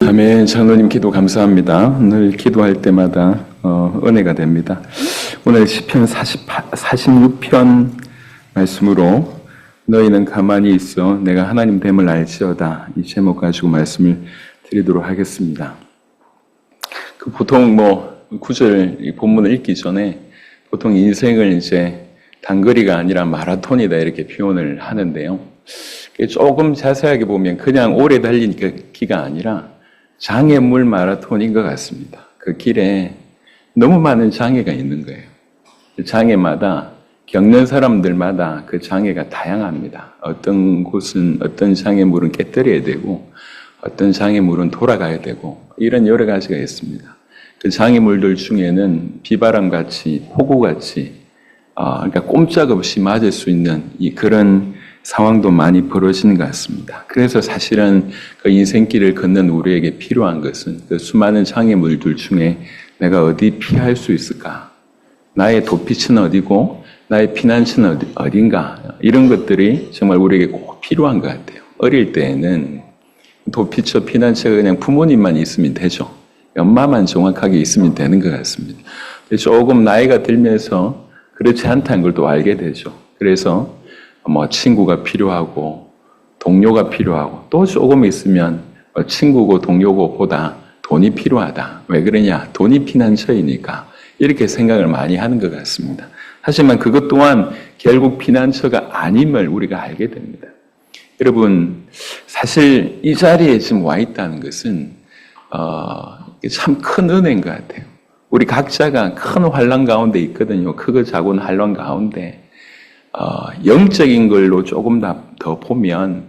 아멘. 장로님 기도 감사합니다. 늘 기도할 때마다 은혜가 됩니다. 오늘 시편 46편 말씀으로 너희는 가만히 있어 내가 하나님 됨을 알지어다, 이 제목 가지고 말씀을 드리도록 하겠습니다. 보통 구절 본문을 읽기 전에 보통 인생을 이제 단거리가 아니라 마라톤이다 이렇게 표현을 하는데요. 조금 자세하게 보면 그냥 오래 달리기가 아니라 장애물 마라톤인 것 같습니다. 그 길에 너무 많은 장애가 있는 거예요. 장애마다 겪는 사람들마다 그 장애가 다양합니다. 어떤 곳은 어떤 장애물은 깨뜨려야 되고 어떤 장애물은 돌아가야 되고 이런 여러 가지가 있습니다. 그 장애물들 중에는 비바람같이 폭우같이 그러니까 꼼짝없이 맞을 수 있는 그런 상황도 많이 벌어지는 것 같습니다. 그래서 사실은 그 인생길을 걷는 우리에게 필요한 것은 그 수많은 장애물들 중에 내가 어디 피할 수 있을까? 나의 도피처는 어디고 나의 피난처는 어딘가? 이런 것들이 정말 우리에게 꼭 필요한 것 같아요. 어릴 때에는 도피처, 피난처가 그냥 부모님만 있으면 되죠. 엄마만 정확하게 있으면 되는 것 같습니다. 조금 나이가 들면서 그렇지 않다는 걸 또 알게 되죠. 그래서 친구가 필요하고 동료가 필요하고 또 조금 있으면 친구고 동료고 보다 돈이 필요하다. 왜 그러냐? 돈이 피난처이니까 이렇게 생각을 많이 하는 것 같습니다. 하지만 그것 또한 결국 피난처가 아님을 우리가 알게 됩니다. 여러분, 사실 이 자리에 지금 와 있다는 것은 참 큰 은혜인 것 같아요. 우리 각자가 큰 환란 가운데 있거든요. 크고 작은 환란 가운데 영적인 걸로 조금 더 보면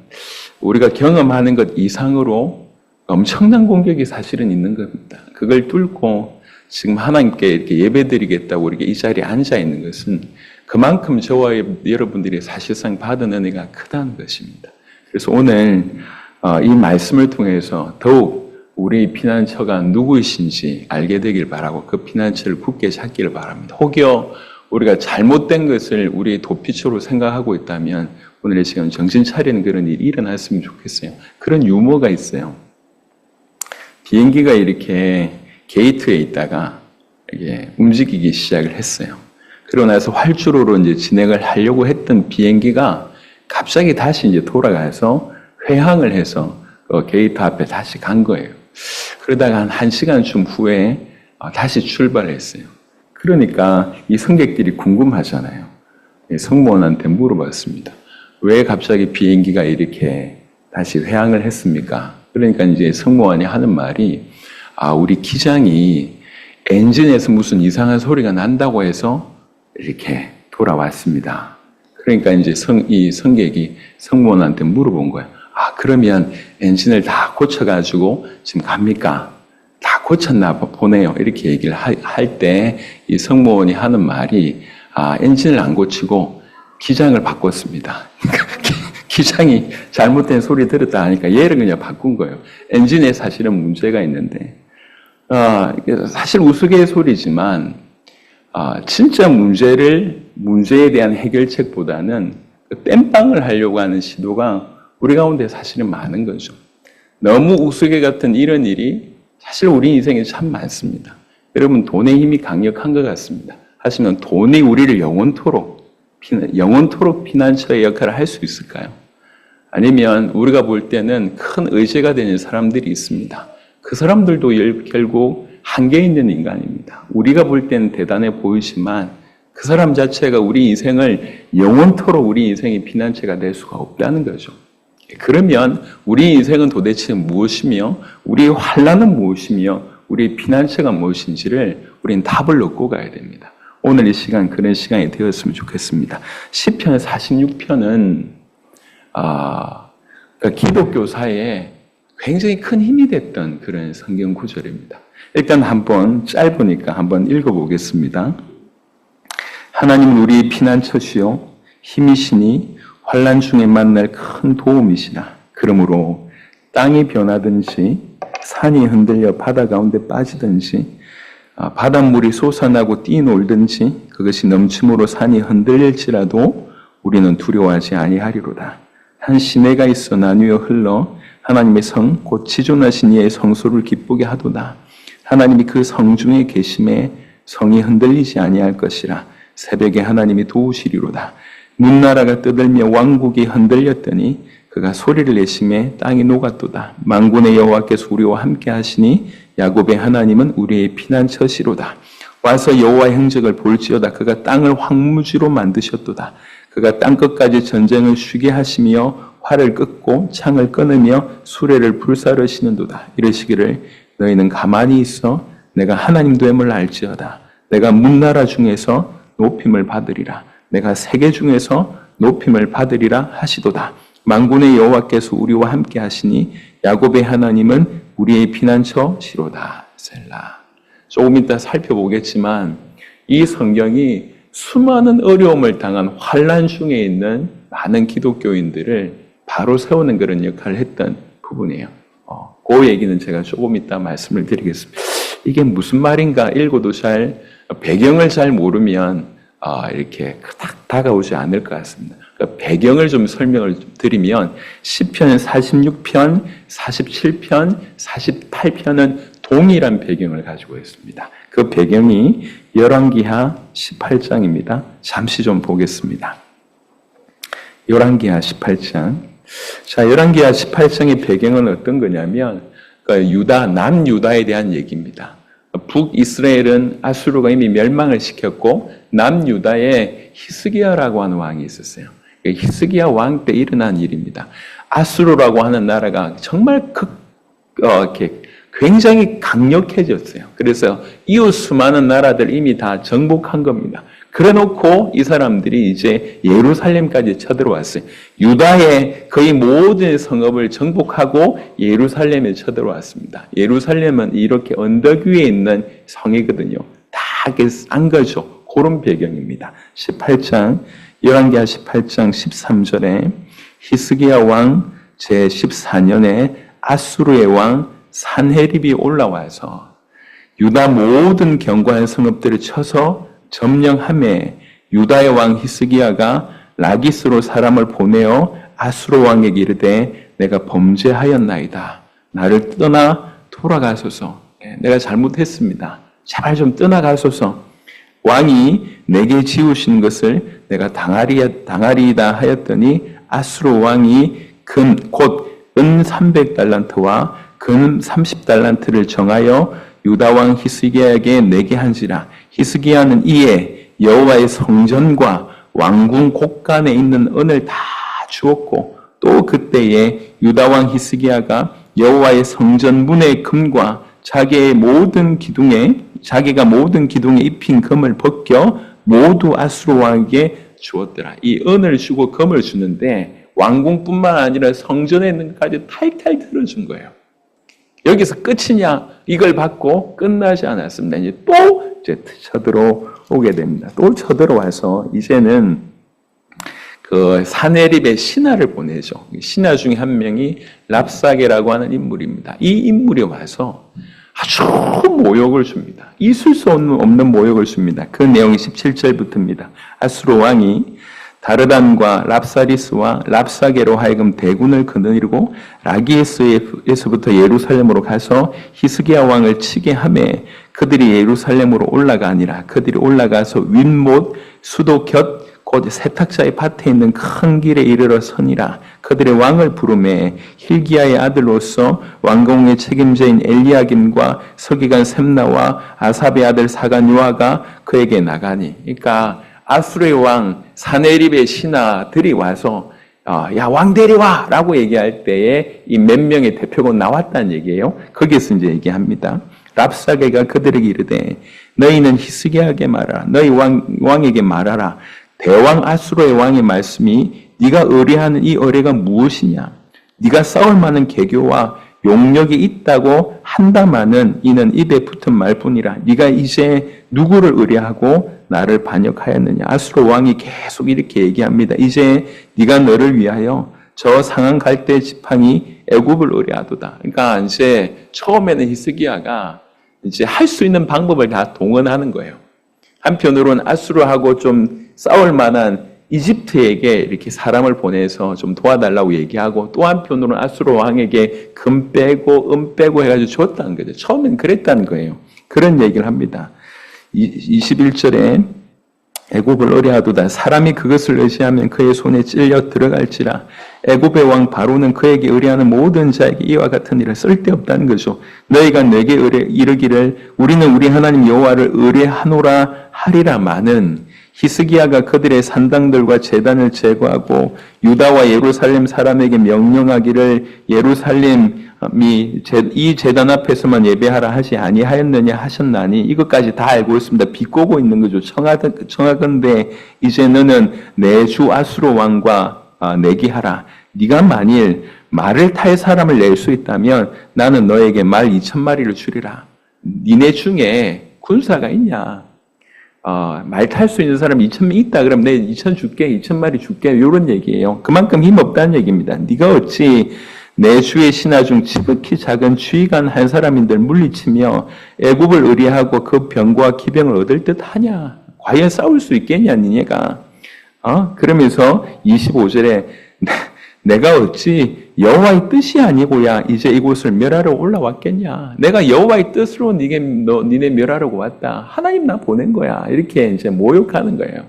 우리가 경험하는 것 이상으로 엄청난 공격이 사실은 있는 겁니다. 그걸 뚫고 지금 하나님께 이렇게 예배드리겠다고 우리가 이 자리에 앉아 있는 것은 그만큼 저와 여러분들이 사실상 받은 은혜가 크다는 것입니다. 그래서 오늘 이 말씀을 통해서 더욱 우리 피난처가 누구이신지 알게 되길 바라고 그 피난처를 굳게 찾기를 바랍니다. 혹여 우리가 잘못된 것을 우리의 도피처로 생각하고 있다면 오늘 이 시간 정신 차리는 그런 일이 일어났으면 좋겠어요. 그런 유머가 있어요. 비행기가 이렇게 게이트에 있다가 이게 움직이기 시작을 했어요. 그러고 나서 활주로로 이제 진행을 하려고 했던 비행기가 갑자기 다시 이제 돌아가서 회항을 해서 그 게이트 앞에 다시 간 거예요. 그러다가 한 1시간쯤 후에 다시 출발했어요. 그러니까 이 승객들이 궁금하잖아요. 승무원한테 물어봤습니다. 왜 갑자기 비행기가 이렇게 다시 회항을 했습니까? 그러니까 이제 승무원이 하는 말이 우리 기장이 엔진에서 무슨 이상한 소리가 난다고 해서 이렇게 돌아왔습니다. 그러니까 이제 이 승객이 승무원한테 물어본 거예요. 그러면 엔진을 다 고쳐가지고 지금 갑니까? 다 고쳤나 보네요. 이렇게 얘기를 할 때 이 승무원이 하는 말이 엔진을 안 고치고 기장을 바꿨습니다. 기장이 잘못된 소리 들었다 하니까 얘를 그냥 바꾼 거예요. 엔진에 사실은 문제가 있는데 사실 우스갯소리지만 진짜 문제에 대한 해결책보다는 땜빵을 하려고 하는 시도가 우리 가운데 사실은 많은 거죠. 너무 우스개 같은 이런 일이 사실 우리 인생에 참 많습니다. 여러분, 돈의 힘이 강력한 것 같습니다. 하지만 돈이 우리를 영원토록 피난처의 역할을 할 수 있을까요? 아니면 우리가 볼 때는 큰 의제가 되는 사람들이 있습니다. 그 사람들도 결국 한계 있는 인간입니다. 우리가 볼 때는 대단해 보이지만 그 사람 자체가 우리 인생을 영원토록 우리 인생의 피난처가 될 수가 없다는 거죠. 그러면 우리 인생은 도대체 무엇이며 우리의 환난은 무엇이며 우리의 피난처가 무엇인지를 우리는 답을 얻고 가야 됩니다. 오늘 이 시간 그런 시간이 되었으면 좋겠습니다. 시편 46편은 기독교 사회에 굉장히 큰 힘이 됐던 그런 성경 구절입니다. 일단 짧으니까 한번 읽어보겠습니다. 하나님은 우리의 피난처시요 힘이시니 환난 중에 만날 큰 도움이시라. 그러므로 땅이 변하든지 산이 흔들려 바다 가운데 빠지든지 바닷물이 솟아나고 뛰놀든지 그것이 넘침으로 산이 흔들릴지라도 우리는 두려워하지 아니하리로다. 한 시내가 있어 나뉘어 흘러 하나님의 성 곧 지존하신 이의 성소를 기쁘게 하도다. 하나님이 그 성 중에 계심에 성이 흔들리지 아니할 것이라. 새벽에 하나님이 도우시리로다. 문나라가 떠들며 왕국이 흔들렸더니 그가 소리를 내심에 땅이 녹았도다. 만군의 여호와께서 우리와 함께 하시니 야곱의 하나님은 우리의 피난처시로다. 와서 여호와의 행적을 볼지어다. 그가 땅을 황무지로 만드셨도다. 그가 땅끝까지 전쟁을 쉬게 하시며 활을 끄고 창을 끊으며 수레를 불사르시는도다. 이르시기를 너희는 가만히 있어 내가 하나님 됨을 알지어다. 내가 문나라 중에서 높임을 받으리라. 내가 세계 중에서 높임을 받으리라 하시도다. 만군의 여호와께서 우리와 함께 하시니 야곱의 하나님은 우리의 피난처시로다. 셀라. 조금 이따 살펴보겠지만 이 성경이 수많은 어려움을 당한 환난 중에 있는 많은 기독교인들을 바로 세우는 그런 역할을 했던 부분이에요. 그 얘기는 제가 조금 이따 말씀을 드리겠습니다. 이게 무슨 말인가 읽어도 배경을 잘 모르면 이렇게 딱 다가오지 않을 것 같습니다. 그러니까 배경을 좀 설명을 드리면 시편 46편, 47편, 48편은 동일한 배경을 가지고 있습니다. 그 배경이 열왕기하 18장입니다. 잠시 좀 보겠습니다. 열왕기하 18장. 자, 열왕기하 18장의 배경은 어떤 거냐면 남유다에 대한 얘기입니다. 북이스라엘은 아수르가 이미 멸망을 시켰고 남유다에 히스기야라고 하는 왕이 있었어요. 히스기야 왕 때 일어난 일입니다. 아수르라고 하는 나라가 정말 굉장히 강력해졌어요. 그래서 이웃 수많은 나라들 이미 다 정복한 겁니다. 그래놓고 이 사람들이 이제 예루살렘까지 쳐들어왔어요. 유다의 거의 모든 성읍을 정복하고 예루살렘에 쳐들어왔습니다. 예루살렘은 이렇게 언덕 위에 있는 성이거든요. 다 싼 거죠. 그런 배경입니다. 18장, 열왕기하 18장 13절에 히스기야 왕 제14년에 아수르의 왕 산헤립이 올라와서 유다 모든 견고한 성읍들을 쳐서 점령함에 유다의 왕 히스기야가 라기스로 사람을 보내어 아수르 왕에게 이르되 내가 범죄하였나이다. 나를 떠나 돌아가소서. 내가 잘못했습니다. 제발 좀 떠나가소서. 왕이 내게 지우신 것을 내가 당하리이다 하였더니 아수르 왕이 곧 은 300달란트와 금 30달란트를 정하여 유다 왕 히스기야에게 내게 한지라. 히스기야는 이에 여호와의 성전과 왕궁 곳간에 있는 은을 다 주었고 또 그때에 유다 왕 히스기야가 여호와의 성전 문의 금과 자기가 모든 기둥에 입힌 금을 벗겨 모두 아수르 왕에게 주었더라. 이 은을 주고 금을 주는데 왕궁뿐만 아니라 성전에 있는 것까지 탈탈 털어준 거예요. 여기서 끝이냐? 이걸 받고 끝나지 않았습니다. 이제 또 쳐들어오게 됩니다. 또 쳐들어와서 이제는 그 사네립의 신하를 보내죠. 신하 중에 한 명이 랍사게라고 하는 인물입니다. 이 인물이 와서 아주 모욕을 줍니다. 있을 수 없는 모욕을 줍니다. 그 내용이 17절부터입니다. 아수르 왕이 다르단과 랍사리스와 랍사게로 하여금 대군을 거느리고 라기에서부터 예루살렘으로 가서 히스기야 왕을 치게 하매 그들이 예루살렘으로 올라가니라. 그들이 올라가서 윗못 수도 곁 곧 세탁자의 밭에 있는 큰 길에 이르러 서니라. 그들의 왕을 부르매 hil기야의 아들로서 왕궁의 책임자인 엘리야김과 서기관 셈나와 아삽의 아들 사간 요아가 그에게 나가니. 그러니까 아수르의 왕 사네립의 신하들이 와서 야, 왕 데려와! 라고 얘기할 때에 이 몇 명의 대표가 나왔다는 얘기예요. 거기에서 이제 얘기합니다. 랍사게가 그들에게 이르되 너희는 히스기야에게 말하라. 너희 왕에게 말하라. 대왕 아수르의 왕의 말씀이 네가 의뢰하는 이 의뢰가 무엇이냐? 네가 싸울 만한 계교와 용력이 있다고 한다마는 이는 입에 붙은 말뿐이라. 네가 이제 누구를 의뢰하고 나를 반역하였느냐? 아수르 왕이 계속 이렇게 얘기합니다. 이제 네가 너를 위하여 저 상한 갈대 지팡이 애굽을 의뢰하도다. 그러니까 이제 처음에는 히스기야가 이제 할 수 있는 방법을 다 동원하는 거예요. 한편으로는 아수르하고 좀 싸울 만한 이집트에게 이렇게 사람을 보내서 좀 도와달라고 얘기하고 또 한편으로는 아수르 왕에게 금 빼고 은 빼고 해가지고 줬다는 거죠. 처음엔 그랬다는 거예요. 그런 얘기를 합니다. 21절에 애굽을 의뢰하도다. 사람이 그것을 의지하면 그의 손에 찔려 들어갈지라. 애굽의 왕 바로는 그에게 의뢰하는 모든 자에게 이와 같은 일은 쓸데없다는 거죠. 너희가 내게 이르기를 우리는 우리 하나님 여호와를 의뢰하노라 하리라마는 히스기야가 그들의 산당들과 제단을 제거하고 유다와 예루살렘 사람에게 명령하기를 예루살렘이 이 제단 앞에서만 예배하라 하지 아니하였느냐 하셨나니 이것까지 다 알고 있습니다. 비꼬고 있는 거죠. 청하건대 이제 너는 내 주 아수르 왕과 내기하라. 네가 만일 말을 탈 사람을 낼 수 있다면 나는 너에게 말 2,000마리를 주리라. 니네 중에 군사가 있냐? 말 탈 수 있는 사람 2,000명 있다. 그럼 내 2,000 줄게, 2,000마리 줄게. 이런 얘기예요. 그만큼 힘없다는 얘기입니다. 네가 어찌 내 주의 신하 중 지극히 작은 주의관 한 사람인들 물리치며 애굽을 의뢰하고 그 병과 기병을 얻을 듯 하냐? 과연 싸울 수 있겠냐, 니네가? 그러면서 25절에 내가 어찌 여호와의 뜻이 아니고야 이제 이곳을 멸하러 올라왔겠냐? 내가 여호와의 뜻으로 니네 멸하려고 왔다. 하나님 나 보낸 거야. 이렇게 이제 모욕하는 거예요.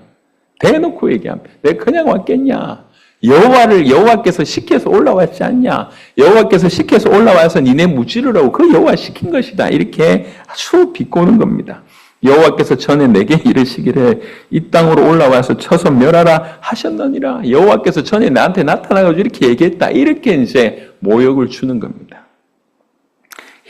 대놓고 얘기합니다. 내가 그냥 왔겠냐? 여호와께서 시켜서 올라왔지 않냐? 여호와께서 시켜서 올라와서 니네 무찌르라고 그 여호와 시킨 것이다. 이렇게 아주 비꼬는 겁니다. 여호와께서 전에 내게 이르시기를 이 땅으로 올라와서 쳐서 멸하라 하셨느니라. 여호와께서 전에 나한테 나타나가지고 이렇게 얘기했다. 이렇게 이제 모욕을 주는 겁니다.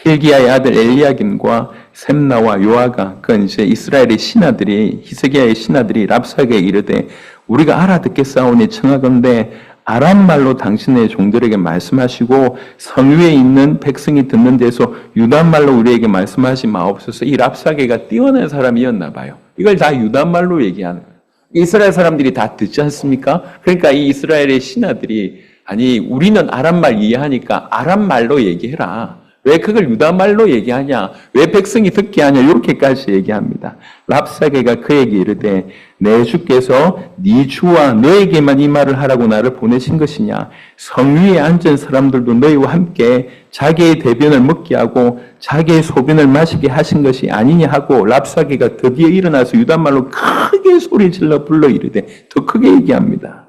힐기야의 아들 엘리야김과 셈나와 요아가 그건 이제 이스라엘의 신하들이 히스기야의 신하들이 랍사게에 이르되 우리가 알아듣겠사오니 청하건대 아람 말로 당신의 종들에게 말씀하시고 성위에 있는 백성이 듣는 데서 유다 말로 우리에게 말씀하지 마옵소서. 이 랍사게가 뛰어난 사람이었나 봐요. 이걸 다 유다 말로 얘기하는 거예요. 이스라엘 사람들이 다 듣지 않습니까? 그러니까 이 이스라엘의 신하들이 아니 우리는 아람 말 이해하니까 아람 말로 얘기해라. 왜 그걸 유다 말로 얘기하냐? 왜 백성이 듣게 하냐? 이렇게까지 얘기합니다. 랍사게가 그에게 이르되 내 주께서 네 주와 너에게만 이 말을 하라고 나를 보내신 것이냐? 성 위에 앉은 사람들도 너희와 함께 자기의 대변을 먹게 하고 자기의 소변을 마시게 하신 것이 아니냐 하고 랍사게가 드디어 일어나서 유다 말로 크게 소리질러 불러 이르되 더 크게 얘기합니다.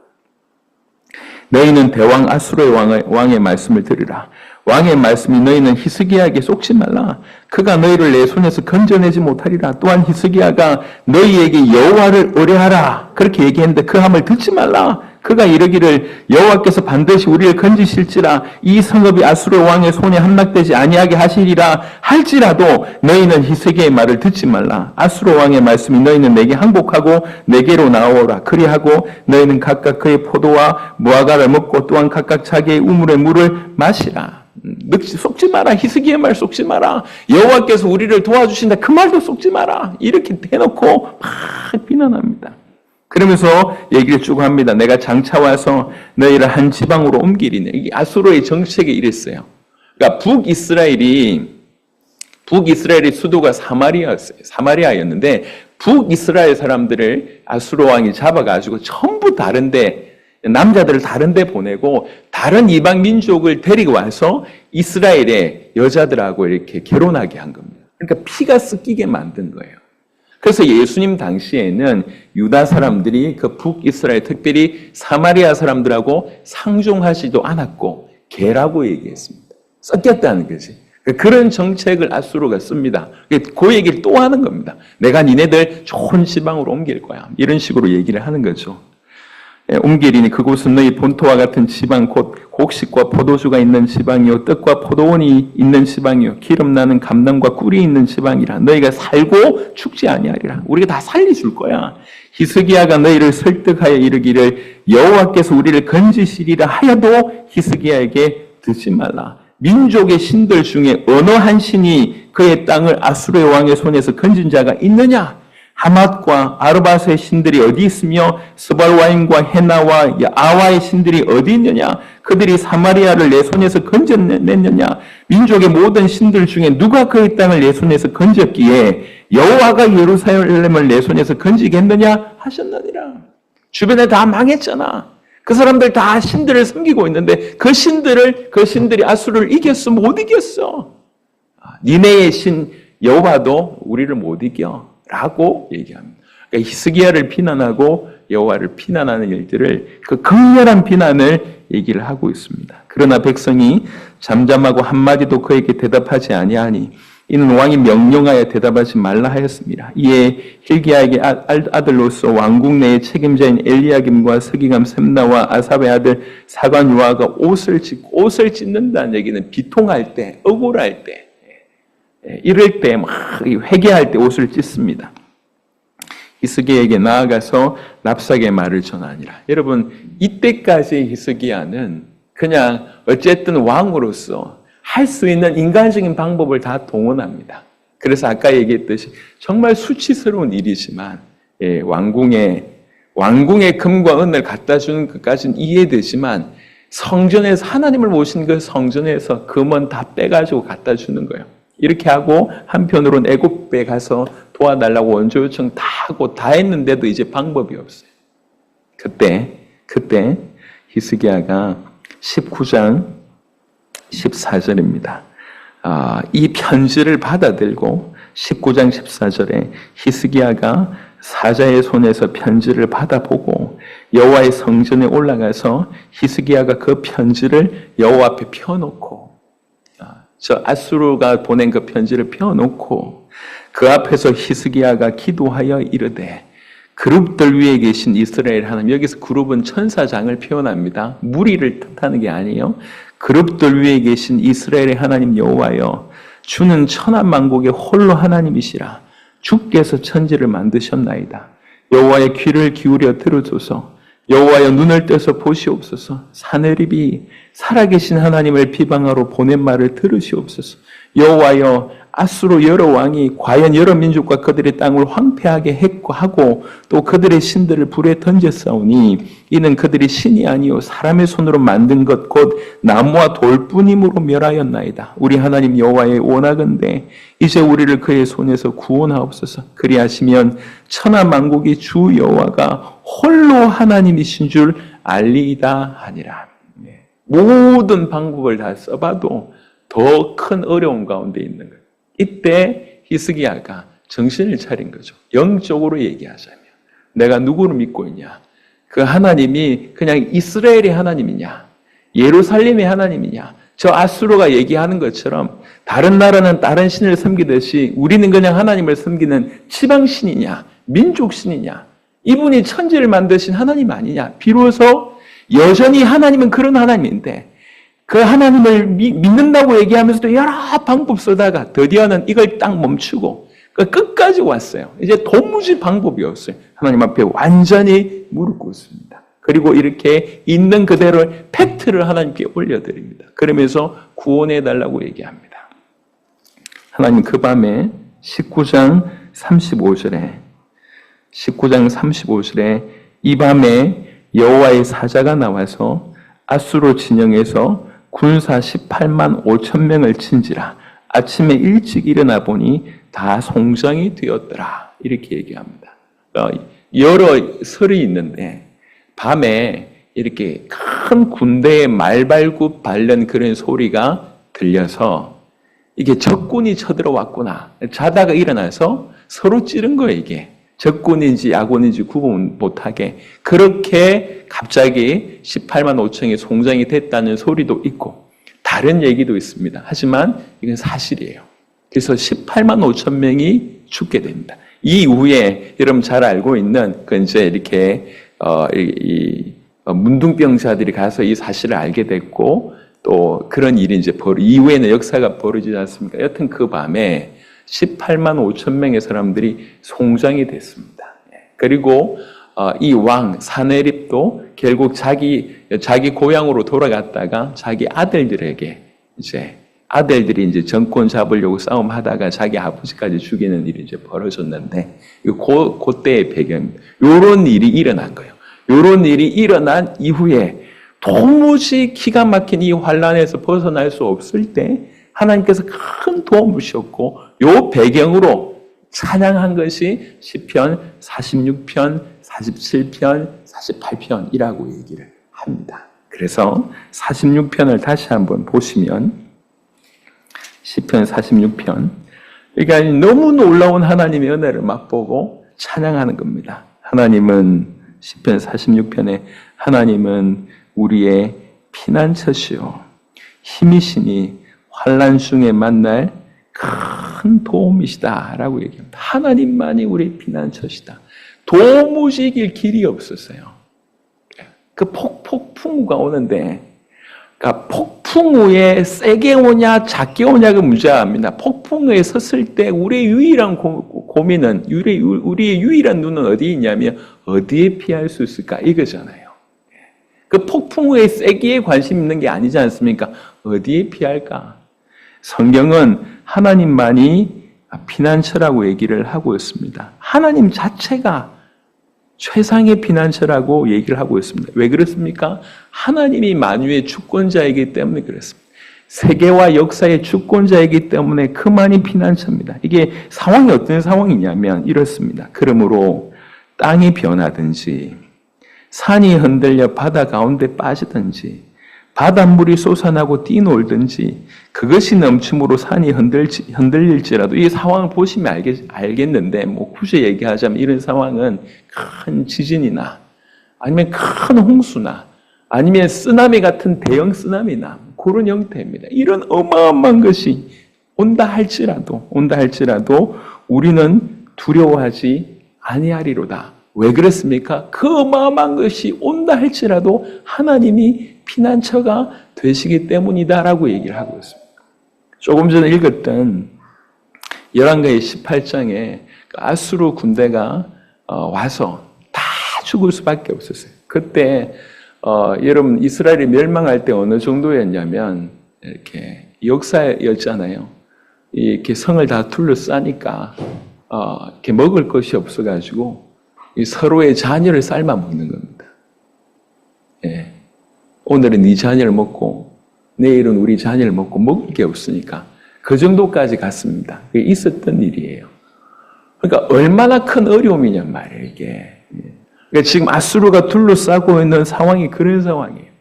너희는 대왕 아수르의 왕의 말씀을 들으라. 왕의 말씀이 너희는 히스기야에게 속지 말라. 그가 너희를 내 손에서 건져내지 못하리라. 또한 히스기야가 너희에게 여호와를 의뢰하라. 그렇게 얘기했는데 그 함을 듣지 말라. 그가 이르기를 여호와께서 반드시 우리를 건지실지라 이 성읍이 아수르 왕의 손에 함락되지 아니하게 하시리라 할지라도 너희는 히스기야의 말을 듣지 말라. 아수르 왕의 말씀이 너희는 내게 항복하고 내게로 나오라. 그리하고 너희는 각각 그의 포도와 무화과를 먹고 또한 각각 자기의 우물의 물을 마시라. 속지 마라. 히스기야의 말 속지 마라. 여호와께서 우리를 도와주신다. 그 말도 속지 마라. 이렇게 대놓고 막 비난합니다. 그러면서 얘기를 쭉 합니다. 내가 장차 와서 너희를 한 지방으로 옮기리니. 이게 아수르의 정책에 이랬어요. 그러니까 북이스라엘의 수도가 사마리아였는데 북이스라엘 사람들을 아수르 왕이 잡아가지고 전부 다른데 남자들을 다른 데 보내고 다른 이방 민족을 데리고 와서 이스라엘의 여자들하고 이렇게 결혼하게 한 겁니다. 그러니까 피가 섞이게 만든 거예요. 그래서 예수님 당시에는 유다 사람들이 그 북이스라엘 특별히 사마리아 사람들하고 상종하지도 않았고 개라고 얘기했습니다. 섞였다는 거지. 그런 정책을 아수르가 씁니다. 그 얘기를 또 하는 겁니다. 내가 니네들 좋은 지방으로 옮길 거야. 이런 식으로 얘기를 하는 거죠. 옮기리니 그곳은 너희 본토와 같은 지방 곧 곡식과 포도주가 있는 지방이요 떡과 포도원이 있는 지방이요 기름 나는 감람과 꿀이 있는 지방이라. 너희가 살고 죽지 아니하리라. 우리가 다 살려줄 거야. 히스기야가 너희를 설득하여 이르기를 여호와께서 우리를 건지시리라 하여도 히스기야에게 듣지 말라. 민족의 신들 중에 어느 한 신이 그의 땅을 아수르의 왕의 손에서 건진 자가 있느냐? 하맛과 아르바스의 신들이 어디 있으며 스발와임과 헤나와 아와의 신들이 어디 있느냐? 그들이 사마리아를 내 손에서 건져냈느냐? 민족의 모든 신들 중에 누가 그의 땅을 내 손에서 건졌기에 여호와가 예루살렘을 내 손에서 건지겠느냐? 하셨느니라. 주변에 다 망했잖아. 그 사람들 다 신들을 섬기고 있는데 그 신들이 아수르를 이겼어? 못 이겼어. 니네의 신 여호와도 우리를 못 이겨. 라고 얘기합니다. 그러니까 히스기야를 비난하고 여호와를 비난하는 일들을 그 극렬한 비난을 얘기를 하고 있습니다. 그러나 백성이 잠잠하고 한마디도 그에게 대답하지 아니하니 이는 왕이 명령하여 대답하지 말라 하였습니다. 이에 hil기야에게 아들로서 왕궁 내의 책임자인 엘리야김과 서기감 셈나와 아삽의 아들 사관 요아가 옷을 찢는다는 얘기는 비통할 때, 억울할 때, 이럴 때 막 회개할 때 옷을 찢습니다. 히스기야에게 나아가서 납작의 말을 전하니라. 여러분, 이때까지 히스기야는 그냥 어쨌든 왕으로서 할 수 있는 인간적인 방법을 다 동원합니다. 그래서 아까 얘기했듯이 정말 수치스러운 일이지만 왕궁에 금과 은을 갖다 주는 것까지는 이해되지만 성전에서 하나님을 모신 그 성전에서 금은 다 빼가지고 갖다 주는 거예요. 이렇게 하고 한편으로는 애굽에 가서 도와달라고 원조 요청 다 하고 다 했는데도 이제 방법이 없어요. 그때 히스기야가 19장 14절입니다. 이 편지를 받아들고 19장 14절에 히스기야가 사자의 손에서 편지를 받아보고 여호와의 성전에 올라가서 히스기야가 그 편지를 여호와 앞에 펴놓고 저 아수르가 보낸 그 편지를 펴놓고 그 앞에서 히스기야가 기도하여 이르되 그룹들 위에 계신 이스라엘 하나님, 여기서 그룹은 천사장을 표현합니다. 무리를 뜻하는 게 아니에요. 그룹들 위에 계신 이스라엘의 하나님 여호와여, 주는 천하만국의 홀로 하나님이시라. 주께서 천지를 만드셨나이다. 여호와의 귀를 기울여 들으소서. 여호와여 눈을 떼서 보시옵소서. 사내립이 살아계신 하나님을 비방하러 보낸 말을 들으시옵소서. 여호와여 아수르 여러 왕이 과연 여러 민족과 그들의 땅을 황폐하게 하고 또 그들의 신들을 불에 던졌사오니 이는 그들이 신이 아니요 사람의 손으로 만든 것 곧 나무와 돌뿐임으로 멸하였나이다. 우리 하나님 여호와의 원하건대 이제 우리를 그의 손에서 구원하옵소서. 그리하시면 천하 만국이 주 여호와가 홀로 하나님이신 줄 알리이다 하니라. 모든 방법을 다 써봐도 더 큰 어려움 가운데 있는 거예요. 이때 히스기야가 정신을 차린 거죠. 영적으로 얘기하자면 내가 누구를 믿고 있냐? 그 하나님이 그냥 이스라엘의 하나님이냐? 예루살렘의 하나님이냐? 저 아수르가 얘기하는 것처럼 다른 나라는 다른 신을 섬기듯이 우리는 그냥 하나님을 섬기는 지방신이냐? 민족신이냐? 이분이 천지를 만드신 하나님 아니냐? 비로소 여전히 하나님은 그런 하나님인데 그 하나님을 믿는다고 얘기하면서도 여러 방법 쓰다가 드디어는 이걸 딱 멈추고 끝까지 왔어요. 이제 도무지 방법이 없어요. 하나님 앞에 완전히 무릎 꿇습니다. 그리고 이렇게 있는 그대로 팩트를 하나님께 올려드립니다. 그러면서 구원해달라고 얘기합니다. 하나님 그 밤에 19장 35절에 이 밤에 여호와의 사자가 나와서 아수르 진영에서 군사 18만 5천 명을 친지라. 아침에 일찍 일어나 보니 다 송장이 되었더라. 이렇게 얘기합니다. 여러 설이 있는데 밤에 이렇게 큰 군대의 말발굽 밟는 그런 소리가 들려서 이게 적군이 쳐들어왔구나. 자다가 일어나서 서로 찌른 거예요, 이게. 적군인지 야군인지 구분 못하게. 그렇게 갑자기 18만 5천이 송장이 됐다는 소리도 있고 다른 얘기도 있습니다. 하지만 이건 사실이에요. 그래서 18만 5천 명이 죽게 됩니다. 이후에 여러분 잘 알고 있는 그 이제 이렇게 문둥병자들이 가서 이 사실을 알게 됐고 또 그런 일이 이제 이후에는 역사가 벌어지지 않습니까? 여튼 그 밤에 18만 5천 명의 사람들이 송장이 됐습니다. 그리고 이 왕 사네립도 결국 자기 고향으로 돌아갔다가 자기 아들들에게 아들들이 이제 정권 잡으려고 싸움하다가 자기 아버지까지 죽이는 일이 이제 벌어졌는데 그때의 배경입니다. 요런 일이 일어난 거예요. 요런 일이 일어난 이후에 도무지 기가 막힌 이 환란에서 벗어날 수 없을 때 하나님께서 큰 도움을 주셨고 요 배경으로 찬양한 것이 시편 46편, 47편, 48편이라고 얘기를 합니다. 그래서 46편을 다시 한번 보시면 시편 46편, 그러니까 너무 놀라운 하나님의 은혜를 맛보고 찬양하는 겁니다. 하나님은 시편 46편에 하나님은 우리의 피난처시요 힘이시니 환난 중에 만날 큰 도움이시다 라고 얘기합니다. 하나님만이 우리의 피난처시다. 도무지 이길 길이 없었어요. 그 폭풍우가 오는데, 그러니까 폭풍우에 세게 오냐 작게 오냐가 문제입니다. 폭풍우에 섰을 때 우리의 유일한 고민은, 우리의 유일한 눈은 어디에 있냐면 어디에 피할 수 있을까 이거잖아요. 그 폭풍우에 세기에 관심 있는 게 아니지 않습니까? 어디에 피할까? 성경은 하나님만이 피난처라고 얘기를 하고 있습니다. 하나님 자체가 최상의 피난처라고 얘기를 하고 있습니다. 왜 그렇습니까? 하나님이 만유의 주권자이기 때문에 그렇습니다. 세계와 역사의 주권자이기 때문에 그만이 피난처입니다. 이게 상황이 어떤 상황이냐면 이렇습니다. 그러므로 땅이 변하든지 산이 흔들려 바다 가운데 빠지든지 바닷물이 솟아나고 뛰놀든지 그것이 넘침으로 산이 흔들릴지라도 이 상황을 보시면 알겠는데 굳이 얘기하자면 이런 상황은 큰 지진이나 아니면 큰 홍수나 아니면 쓰나미 같은 대형 쓰나미나 그런 형태입니다. 이런 어마어마한 것이 온다 할지라도 우리는 두려워하지 아니하리로다. 왜 그렇습니까? 그 어마어마한 것이 온다 할지라도 하나님이 피난처가 되시기 때문이다라고 얘기를 하고 있습니다. 조금 전에 읽었던 열왕기하 18장에 아수르 군대가 와서 다 죽을 수밖에 없었어요. 그때 여러분 이스라엘이 멸망할 때 어느 정도였냐면 이렇게 역사였잖아요. 이렇게 성을 다 둘러싸니까 이렇게 먹을 것이 없어가지고 서로의 자녀를 삶아 먹는 겁니다. 예. 오늘은 네 자녀를 먹고 내일은 우리 자녀를 먹고 먹을 게 없으니까 그 정도까지 갔습니다. 그게 있었던 일이에요. 그러니까 얼마나 큰 어려움이냔 말이에요, 이게. 그러니까 지금 아수르가 둘러싸고 있는 상황이 그런 상황이에요.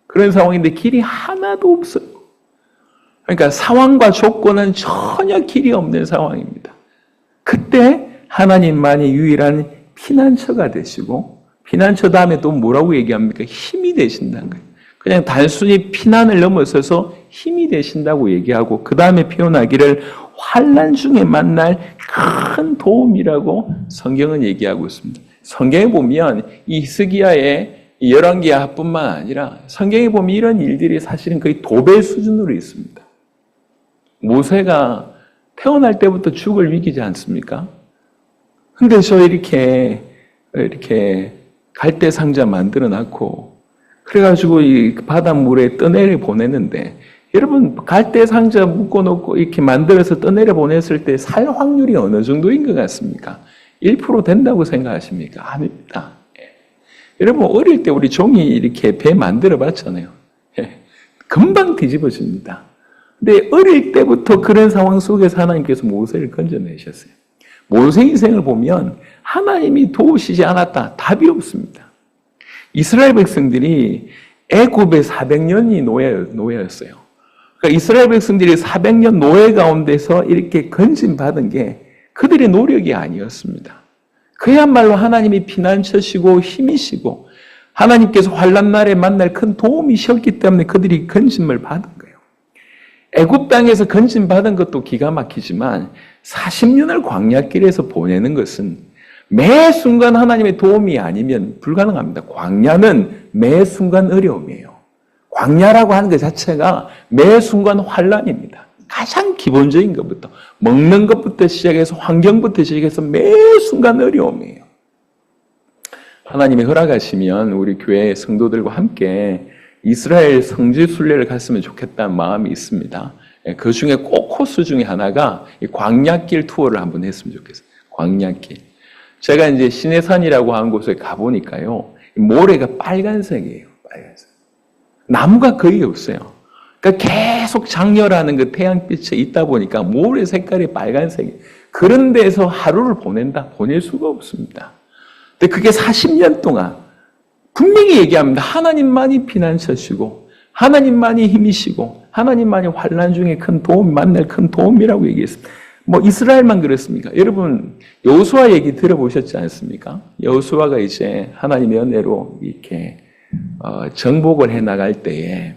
그런 상황인데 길이 하나도 없어요. 그러니까 상황과 조건은 전혀 길이 없는 상황입니다. 그때 하나님만이 유일한 피난처가 되시고 피난처 다음에 또 뭐라고 얘기합니까? 힘이 되신다는 거예요. 그냥 단순히 피난을 넘어서서 힘이 되신다고 얘기하고 그 다음에 표현하기를 환난 중에 만날 큰 도움이라고 성경은 얘기하고 있습니다. 성경에 보면 이 히스기야의 열왕기하뿐만 아니라 성경에 보면 이런 일들이 사실은 거의 도배 수준으로 있습니다. 모세가 태어날 때부터 죽을 위기지 않습니까? 근데 이렇게 갈대 상자 만들어 놨고 그래가지고 이 바닷물에 떠내려 보냈는데 여러분 갈대 상자 묶어놓고 이렇게 만들어서 떠내려 보냈을 때 살 확률이 어느 정도인 것 같습니까? 1% 된다고 생각하십니까? 아닙니다. 여러분 어릴 때 우리 종이 이렇게 배 만들어 봤잖아요. 금방 뒤집어집니다. 근데 어릴 때부터 그런 상황 속에서 하나님께서 모세를 건져내셨어요. 모세 인생을 보면 하나님이 도우시지 않았다. 답이 없습니다. 이스라엘 백성들이 애굽에 400년이 노예였어요. 그러니까 이스라엘 백성들이 400년 노예 가운데서 이렇게 건진받은 게 그들의 노력이 아니었습니다. 그야말로 하나님이 피난처시고 힘이시고 하나님께서 환난 날에 만날 큰 도움이셨기 때문에 그들이 건짐을 받은 거예요. 애굽 땅에서 건짐받은 것도 기가 막히지만 40년을 광야길에서 보내는 것은 매 순간 하나님의 도움이 아니면 불가능합니다. 광야는 매 순간 어려움이에요. 광야라고 하는 것 자체가 매 순간 환난입니다. 가장 기본적인 것부터 먹는 것부터 시작해서 환경부터 시작해서 매 순간 어려움이에요. 하나님이 허락하시면 우리 교회 성도들과 함께 이스라엘 성지 순례를 갔으면 좋겠다는 마음이 있습니다. 그 중에 꼭 코스 중에 하나가 광야길 투어를 한번 했으면 좋겠어요. 광야길. 제가 이제 시내산이라고 하는 곳에 가보니까요, 모래가 빨간색이에요. 빨간색. 나무가 거의 없어요. 그러니까 계속 장렬하는 그 태양빛에 있다 보니까 모래 색깔이 빨간색이 그런 데서 하루를 보낼 수가 없습니다. 근데 그게 40년 동안 분명히 얘기합니다. 하나님만이 피난처시고 하나님만이 힘이시고 하나님만이 환난 중에 큰 도움, 만날 큰 도움이라고 얘기했습니다. 뭐 이스라엘만 그렇습니까? 여러분 여호수아 얘기 들어보셨지 않습니까? 여호수아가 이제 하나님의 은혜로 이렇게 정복을 해 나갈 때에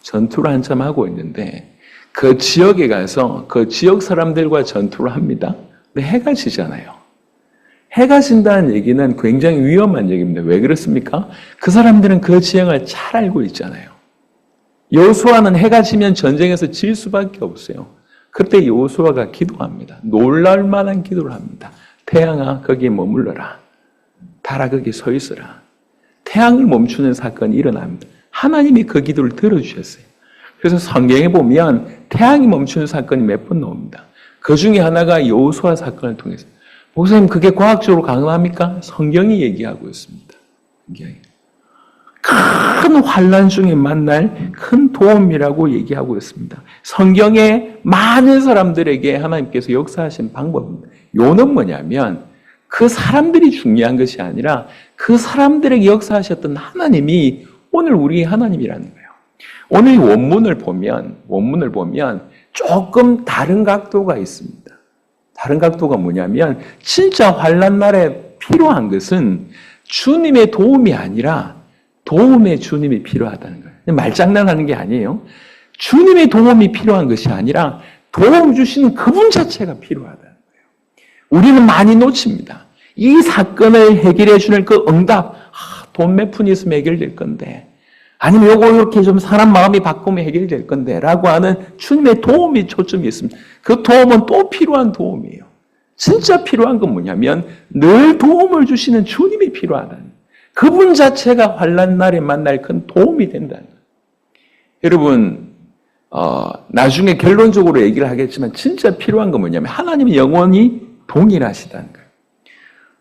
전투를 한참 하고 있는데 그 지역에 가서 그 지역 사람들과 전투를 합니다. 근데 해가 지잖아요. 해가 진다는 얘기는 굉장히 위험한 얘기입니다. 왜 그렇습니까? 그 사람들은 그 지형을 잘 알고 있잖아요. 여호수아는 해가 지면 전쟁에서 질 수밖에 없어요. 그때 여호수아가 기도합니다. 놀랄 만한 기도를 합니다. 태양아 거기에 머물러라. 달아 거기 서 있어라. 태양을 멈추는 사건이 일어납니다. 하나님이 그 기도를 들어주셨어요. 그래서 성경에 보면 태양이 멈추는 사건이 몇 번 나옵니다. 그 중에 하나가 여호수아 사건을 통해서. 목사님 그게 과학적으로 가능합니까? 성경이 얘기하고 있습니다. 성경이. 큰 환난 중에 만날 큰 도움이라고 얘기하고 있습니다. 성경에 많은 사람들에게 하나님께서 역사하신 방법입니다. 요는 뭐냐면 그 사람들이 중요한 것이 아니라 그 사람들에게 역사하셨던 하나님이 오늘 우리 하나님이라는 거예요. 오늘 원문을 보면 조금 다른 각도가 있습니다. 다른 각도가 뭐냐면 진짜 환난 날에 필요한 것은 주님의 도움이 아니라 도움의 주님이 필요하다는 거예요. 말장난하는 게 아니에요. 주님의 도움이 필요한 것이 아니라 도움 주시는 그분 자체가 필요하다는 거예요. 우리는 많이 놓칩니다. 이 사건을 해결해 주는 그 응답, 돈 몇 푼 있으면 해결될 건데 아니면 요거 이렇게 좀 사람 마음이 바꾸면 해결될 건데 라고 하는 주님의 도움이 초점이 있습니다. 그 도움은 또 필요한 도움이에요. 진짜 필요한 건 뭐냐면 늘 도움을 주시는 주님이 필요하다는 거예요. 그분 자체가 환난 날에 만날 큰 도움이 된다는 거예요. 여러분 나중에 결론적으로 얘기를 하겠지만 진짜 필요한 건 뭐냐면 하나님이 영원히 동일하시다는 거예요.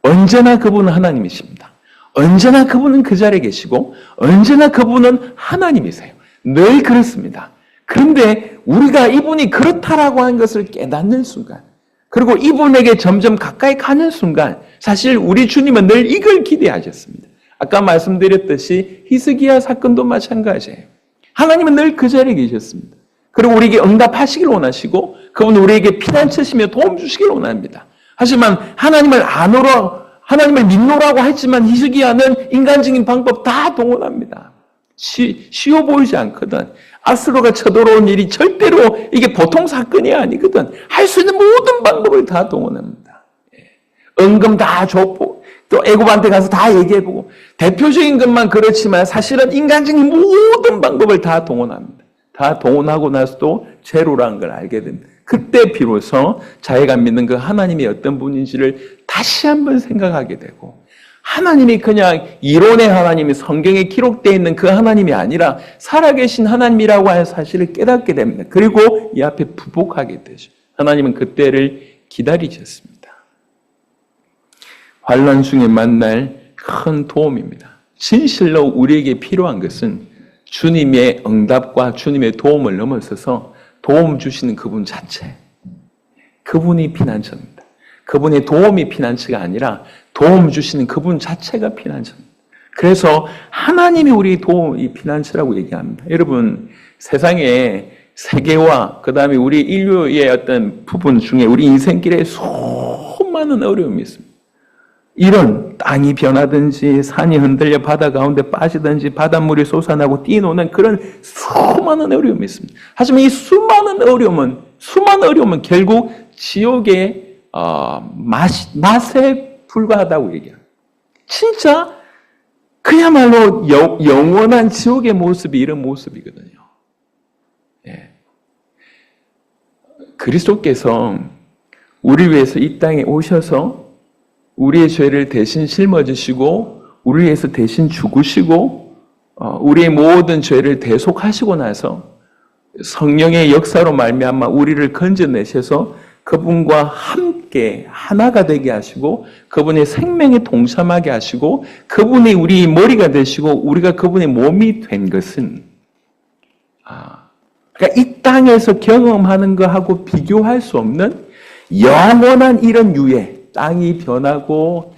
언제나 그분은 하나님이십니다. 언제나 그분은 그 자리에 계시고 언제나 그분은 하나님이세요. 늘 그렇습니다. 그런데 우리가 이분이 그렇다라고 하는 것을 깨닫는 순간 그리고 이분에게 점점 가까이 가는 순간 사실 우리 주님은 늘 이걸 기대하셨습니다. 아까 말씀드렸듯이 히스기야 사건도 마찬가지예요. 하나님은 늘 그 자리에 계셨습니다. 그리고 우리에게 응답하시길 원하시고 그분은 우리에게 피난처시며 도움 주시길 원합니다. 하지만 하나님을 믿노라고 했지만 히스기야는 인간적인 방법 다 동원합니다. 쉬워 보이지 않거든. 아수르가 쳐들어온 일이 절대로 이게 보통 사건이 아니거든. 할 수 있는 모든 방법을 다 동원합니다. 은금 다 줬고 또 애굽한테 가서 다 얘기해보고 대표적인 것만 그렇지만 사실은 인간적인 모든 방법을 다 동원합니다. 다 동원하고 나서도 제로라는 걸 알게 됩니다. 그때 비로소 자기가 믿는 그 하나님이 어떤 분인지를 다시 한번 생각하게 되고 하나님이 그냥 이론의 하나님이 성경에 기록되어 있는 그 하나님이 아니라 살아계신 하나님이라고 하는 사실을 깨닫게 됩니다. 그리고 이 앞에 부복하게 되죠. 하나님은 그때를 기다리셨습니다. 환난 중에 만날 큰 도움입니다. 진실로 우리에게 필요한 것은 주님의 응답과 주님의 도움을 넘어서서 도움 주시는 그분 자체. 그분이 피난처입니다. 그분의 도움이 피난처가 아니라 도움 주시는 그분 자체가 피난처입니다. 그래서 하나님이 우리 도움이 피난처라고 얘기합니다. 여러분, 세상에 세계와 그 다음에 우리 인류의 어떤 부분 중에 우리 인생길에 수많은 어려움이 있습니다. 이런 땅이 변하든지 산이 흔들려 바다 가운데 빠지든지 바닷물이 솟아나고 뛰노는 그런 수많은 어려움이 있습니다. 하지만 이 수많은 어려움은 결국 지옥의 맛에 불과하다고 얘기합니다. 진짜 그야말로 영원한 지옥의 모습이 이런 모습이거든요. 예. 그리스도께서 우리 위해서 이 땅에 오셔서 우리의 죄를 대신 짊어지시고 우리 위해서 대신 죽으시고 우리의 모든 죄를 대속하시고 나서 성령의 역사로 말미암아 우리를 건져내셔서 그분과 함께 하나가 되게 하시고 그분의 생명에 동참하게 하시고 그분이 우리 머리가 되시고 우리가 그분의 몸이 된 것은 그러니까 이 땅에서 경험하는 거하고 비교할 수 없는 영원한 이런 유해, 땅이 변하고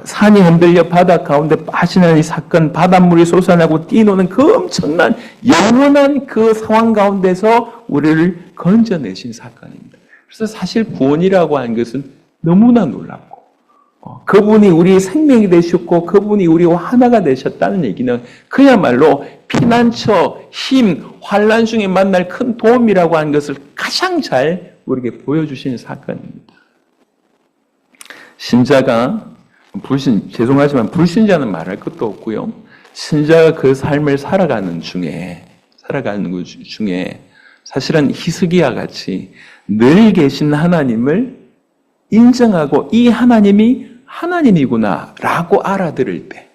산이 흔들려 바다 가운데 빠지는 이 사건, 바닷물이 솟아나고 뛰노는 그 엄청난 영원한 그 상황 가운데서 우리를 건져내신 사건입니다. 그래서 사실 구원이라고 하는 것은 너무나 놀랍고, 그분이 우리의 생명이 되셨고 그분이 우리와 하나가 되셨다는 얘기는 그야말로 피난처, 힘, 환난 중에 만날 큰 도움이라고 하는 것을 가장 잘 우리에게 보여주시는 사건입니다. 신자가 죄송하지만 불신자는 말할 것도 없고요. 신자가 그 삶을 살아가는 중에 사실은 히스기야 같이 늘 계신 하나님을 인정하고 이 하나님이 하나님이구나라고 알아들을 때,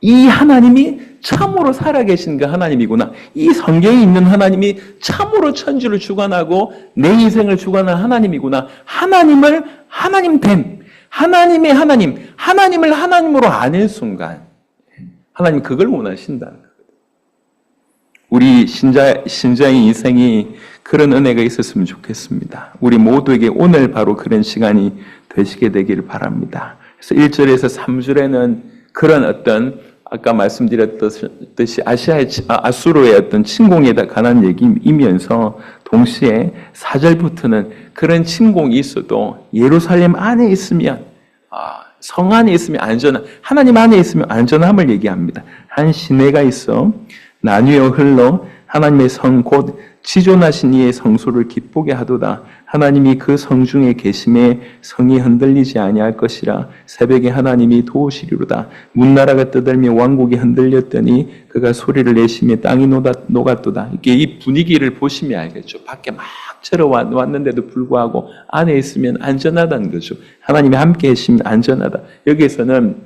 이 하나님이 참으로 살아계신 그 하나님이구나, 이 성경에 있는 하나님이 참으로 천지를 주관하고 내 인생을 주관하는 하나님이구나, 하나님을 하나님됨, 하나님의 하나님을 하나님으로 아는 순간 하나님 그걸 원하신다는 거예요. 우리 신자의 인생이 그런 은혜가 있었으면 좋겠습니다. 우리 모두에게 오늘 바로 그런 시간이 되시게 되기를 바랍니다. 그래서 1절에서 3절에는 그런 어떤 아까 말씀드렸듯이 아수르의 어떤 침공에 관한 얘기이면서 동시에 4절부터는 그런 침공이 있어도 예루살렘 안에 있으면, 성 안에 있으면 하나님 안에 있으면 안전함을 얘기합니다. 한 시내가 있어 나뉘어 흘러 하나님의 성 곧 지존하신 이의 성소를 기쁘게 하도다. 하나님이 그 성 중에 계심에 성이 흔들리지 아니할 것이라. 새벽에 하나님이 도우시리로다. 문나라가 떠들며 왕국이 흔들렸더니 그가 소리를 내시며 땅이 녹았도다. 이렇게 이 분위기를 보시면 알겠죠. 밖에 막 들어왔는데도 불구하고 안에 있으면 안전하다는 거죠. 하나님이 함께 계시면 안전하다. 여기에서는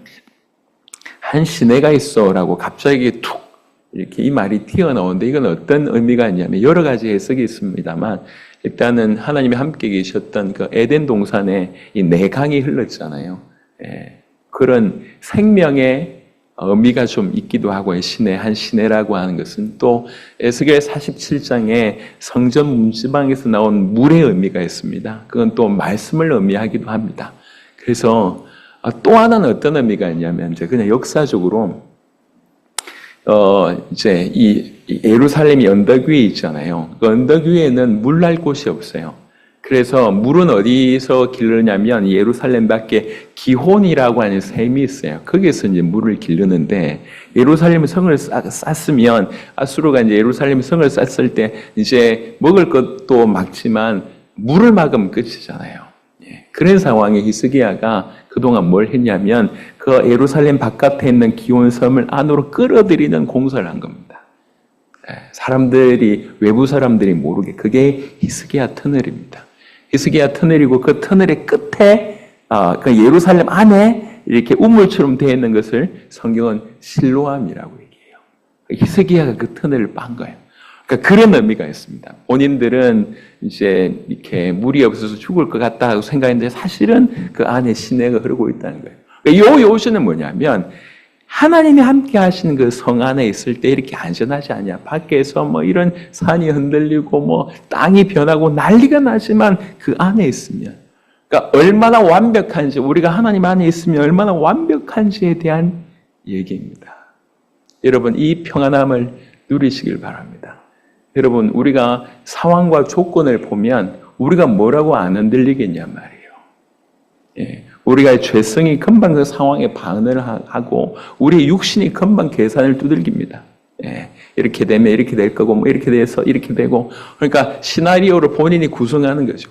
한 시내가 있어라고 갑자기 툭 이렇게 이 말이 튀어나오는데 이건 어떤 의미가 있냐면 여러 가지 해석이 있습니다만, 일단은 하나님이 함께 계셨던 그 에덴 동산에 이 네 강이 흘렀잖아요. 그런 생명의 의미가 좀 있기도 하고, 한 시내라고 하는 것은 또 에스겔 47장에 성전 문지방에서 나온 물의 의미가 있습니다. 그건 또 말씀을 의미하기도 합니다. 그래서 또 하나는 어떤 의미가 있냐면 이제 그냥 역사적으로 이제 이 예루살렘이 언덕 위에 있잖아요. 그 언덕 위에는 물 날 곳이 없어요. 그래서 물은 어디서 기르냐면 예루살렘 밖에 기혼이라고 하는 샘이 있어요. 거기에서 이제 물을 기르는데, 예루살렘 성을 쌌으면 아수르가 이제 예루살렘 성을 쌌을 때 이제 먹을 것도 막지만 물을 막으면 끝이잖아요. 그런 상황에 히스기야가 그동안 뭘 했냐면 그 예루살렘 바깥에 있는 기온 섬을 안으로 끌어들이는 공사를 한 겁니다. 외부 사람들이 모르게. 그게 히스기야 터널입니다. 히스기야 터널이고 그 터널의 끝에 그 예루살렘 안에 이렇게 우물처럼 되어 있는 것을 성경은 실로암이라고 얘기해요. 히스기야가 그 터널을 빤 거예요. 그러니까 그런 의미가 있습니다. 본인들은 이제 이렇게 물이 없어서 죽을 것 같다고 생각했는데 사실은 그 안에 시내가 흐르고 있다는 거예요. 그러니까 이 요지는 뭐냐면 하나님이 함께 하시는 그 성 안에 있을 때 이렇게 안전하지 않냐. 밖에서 뭐 이런 산이 흔들리고 뭐 땅이 변하고 난리가 나지만 그 안에 있으면, 그러니까 얼마나 완벽한지, 우리가 하나님 안에 있으면 얼마나 완벽한지에 대한 얘기입니다. 여러분, 이 평안함을 누리시길 바랍니다. 여러분, 우리가 상황과 조건을 보면 우리가 뭐라고 안 흔들리겠냐 말이에요. 우리가 죄성이 금방 그 상황에 반응을 하고 우리 육신이 금방 계산을 두들깁니다. 이렇게 되면 이렇게 될 거고 뭐 이렇게 돼서 이렇게 되고, 그러니까 시나리오를 본인이 구성하는 거죠.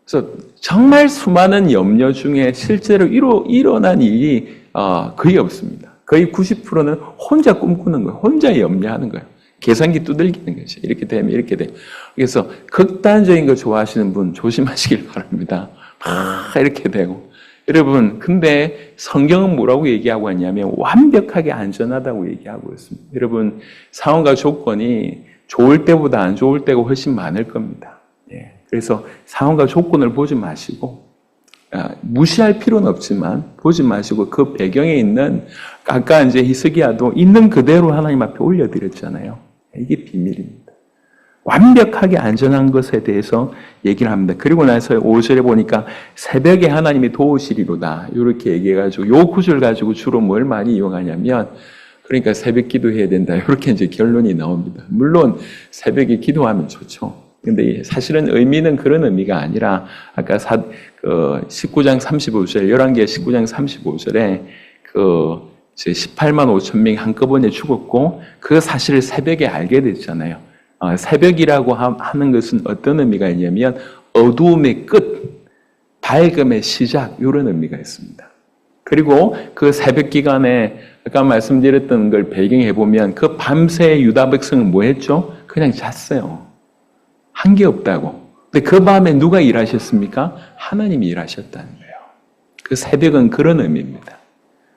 그래서 정말 수많은 염려 중에 실제로 일어난 일이 거의 없습니다. 거의 90%는 혼자 꿈꾸는 거예요. 혼자 염려하는 거예요. 계산기 두들기는 거죠. 이렇게 되면 이렇게 돼요. 그래서 극단적인 거 좋아하시는 분 조심하시길 바랍니다. 막 이렇게 되고. 여러분, 근데 성경은 뭐라고 얘기하고 있냐면 완벽하게 안전하다고 얘기하고 있습니다. 여러분, 상황과 조건이 좋을 때보다 안 좋을 때가 훨씬 많을 겁니다. 그래서 상황과 조건을 보지 마시고, 무시할 필요는 없지만 보지 마시고 그 배경에 있는 아까 이제 히스기야도 있는 그대로 하나님 앞에 올려드렸잖아요. 이게 비밀입니다. 완벽하게 안전한 것에 대해서 얘기를 합니다. 그리고 나서 5절에 보니까 새벽에 하나님이 도우시리로다. 이렇게 얘기해가지고 요 구절 가지고 주로 뭘 많이 이용하냐면 그러니까 새벽 기도해야 된다. 이렇게 이제 결론이 나옵니다. 물론 새벽에 기도하면 좋죠. 근데 사실은 의미는 그런 의미가 아니라 아까 19장 35절, 11개 19장 35절에 이제 18만 5천 명이 한꺼번에 죽었고 그 사실을 새벽에 알게 됐잖아요. 새벽이라고 하는 것은 어떤 의미가 있냐면 어두움의 끝, 밝음의 시작 이런 의미가 있습니다. 그리고 그 새벽 기간에 아까 말씀드렸던 걸 배경해 보면 그 밤새 유다 백성은 뭐 했죠? 그냥 잤어요. 한 게 없다고. 근데 그 밤에 누가 일하셨습니까? 하나님이 일하셨다는 거예요. 그 새벽은 그런 의미입니다.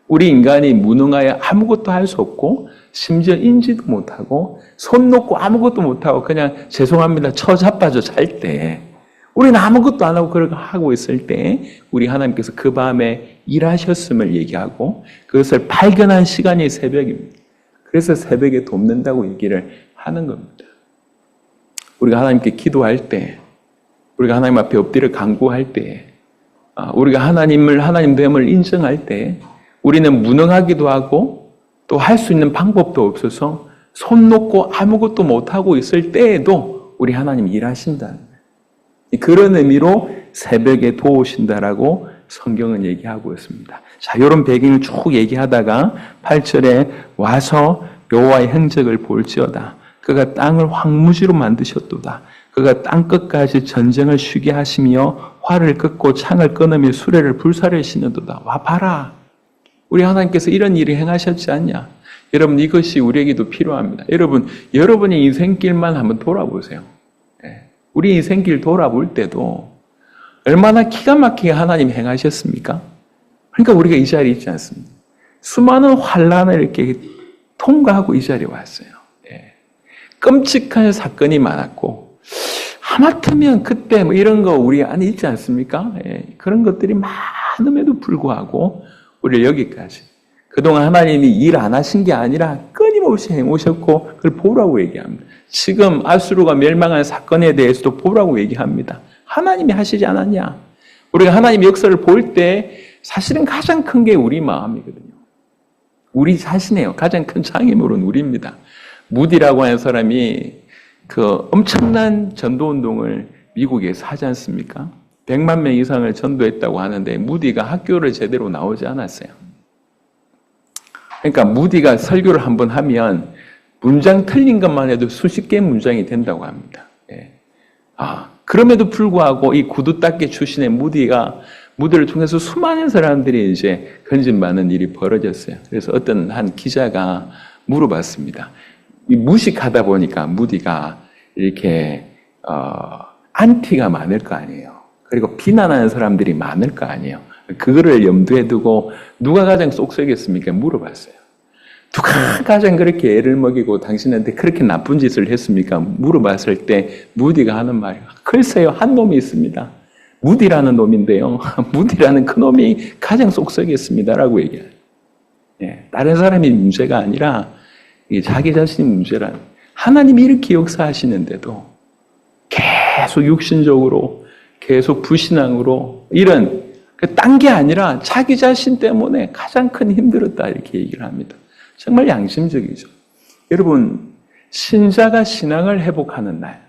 우리 인간이 무능하여 아무것도 할 수 없고 심지어 인지도 못하고 손 놓고 아무것도 못하고 그냥 죄송합니다 처자빠져 잘 때 우리는 아무것도 안 하고 그렇게 하고 있을 때 우리 하나님께서 그 밤에 일하셨음을 얘기하고 그것을 발견한 시간이 새벽입니다. 그래서 새벽에 돕는다고 얘기를 하는 겁니다. 우리가 하나님께 기도할 때 우리가 하나님 앞에 엎드려 간구할 때 우리가 하나님 됨을 인정할 때 우리는 무능하기도 하고 또 할 수 있는 방법도 없어서 손 놓고 아무것도 못하고 있을 때에도 우리 하나님이 일하신다는 거예요. 그런 의미로 새벽에 도우신다라고 성경은 얘기하고 있습니다. 자, 이런 배경을 쭉 얘기하다가 8절에 와서 여호와의 행적을 볼지어다. 그가 땅을 황무지로 만드셨도다. 그가 땅끝까지 전쟁을 쉬게 하시며 활을 긋고 창을 끊으며 수레를 불사르시는도다. 와 봐라. 우리 하나님께서 이런 일을 행하셨지 않냐? 여러분 이것이 우리에게도 필요합니다. 여러분의 인생길만 한번 돌아보세요. 우리 인생길 돌아볼 때도 얼마나 기가 막히게 하나님 행하셨습니까? 그러니까 우리가 이 자리에 있지 않습니까? 수많은 환난을 이렇게 통과하고 이 자리에 왔어요. 끔찍한 사건이 많았고 하마터면 그때 뭐 이런 거 우리 안에 있지 않습니까? 그런 것들이 많음에도 불구하고 우리를 여기까지 그동안 하나님이 일 안 하신 게 아니라 끊임없이 해오셨고 그걸 보라고 얘기합니다. 지금 아수르가 멸망한 사건에 대해서도 보라고 얘기합니다. 하나님이 하시지 않았냐? 우리가 하나님의 역사를 볼 때 사실은 가장 큰 게 우리 마음이거든요. 우리 자신이에요. 가장 큰 장애물은 우리입니다. 무디라고 하는 사람이 그 엄청난 전도운동을 미국에서 하지 않습니까? 100만 명 이상을 전도했다고 하는데 무디가 학교를 제대로 나오지 않았어요. 그러니까 무디가 설교를 한번 하면 문장 틀린 것만 해도 수십 개의 문장이 된다고 합니다. 그럼에도 불구하고 이 구두닦이 출신의 무디를 통해서 수많은 사람들이 이제 건진받는 일이 벌어졌어요. 그래서 어떤 한 기자가 물어봤습니다. 무식하다 보니까 무디가 이렇게 안티가 많을 거 아니에요. 그리고 비난하는 사람들이 많을 거 아니에요. 그거를 염두에 두고 누가 가장 쏙쏙했습니까? 물어봤어요. 누가 가장 그렇게 애를 먹이고 당신한테 그렇게 나쁜 짓을 했습니까? 물어봤을 때 무디가 하는 말이 글쎄요 한 놈이 있습니다. 무디라는 놈인데요. 무디라는 그 놈이 가장 쏙쏙했습니다라고 얘기해요. 다른 사람이 문제가 아니라 자기 자신이 문제란 하나님이 이렇게 역사하시는데도 계속 육신적으로 계속 불신앙으로 이런 딴 게 아니라 자기 자신 때문에 가장 큰 힘들었다 이렇게 얘기를 합니다. 정말 양심적이죠. 여러분 신자가 신앙을 회복하는 날,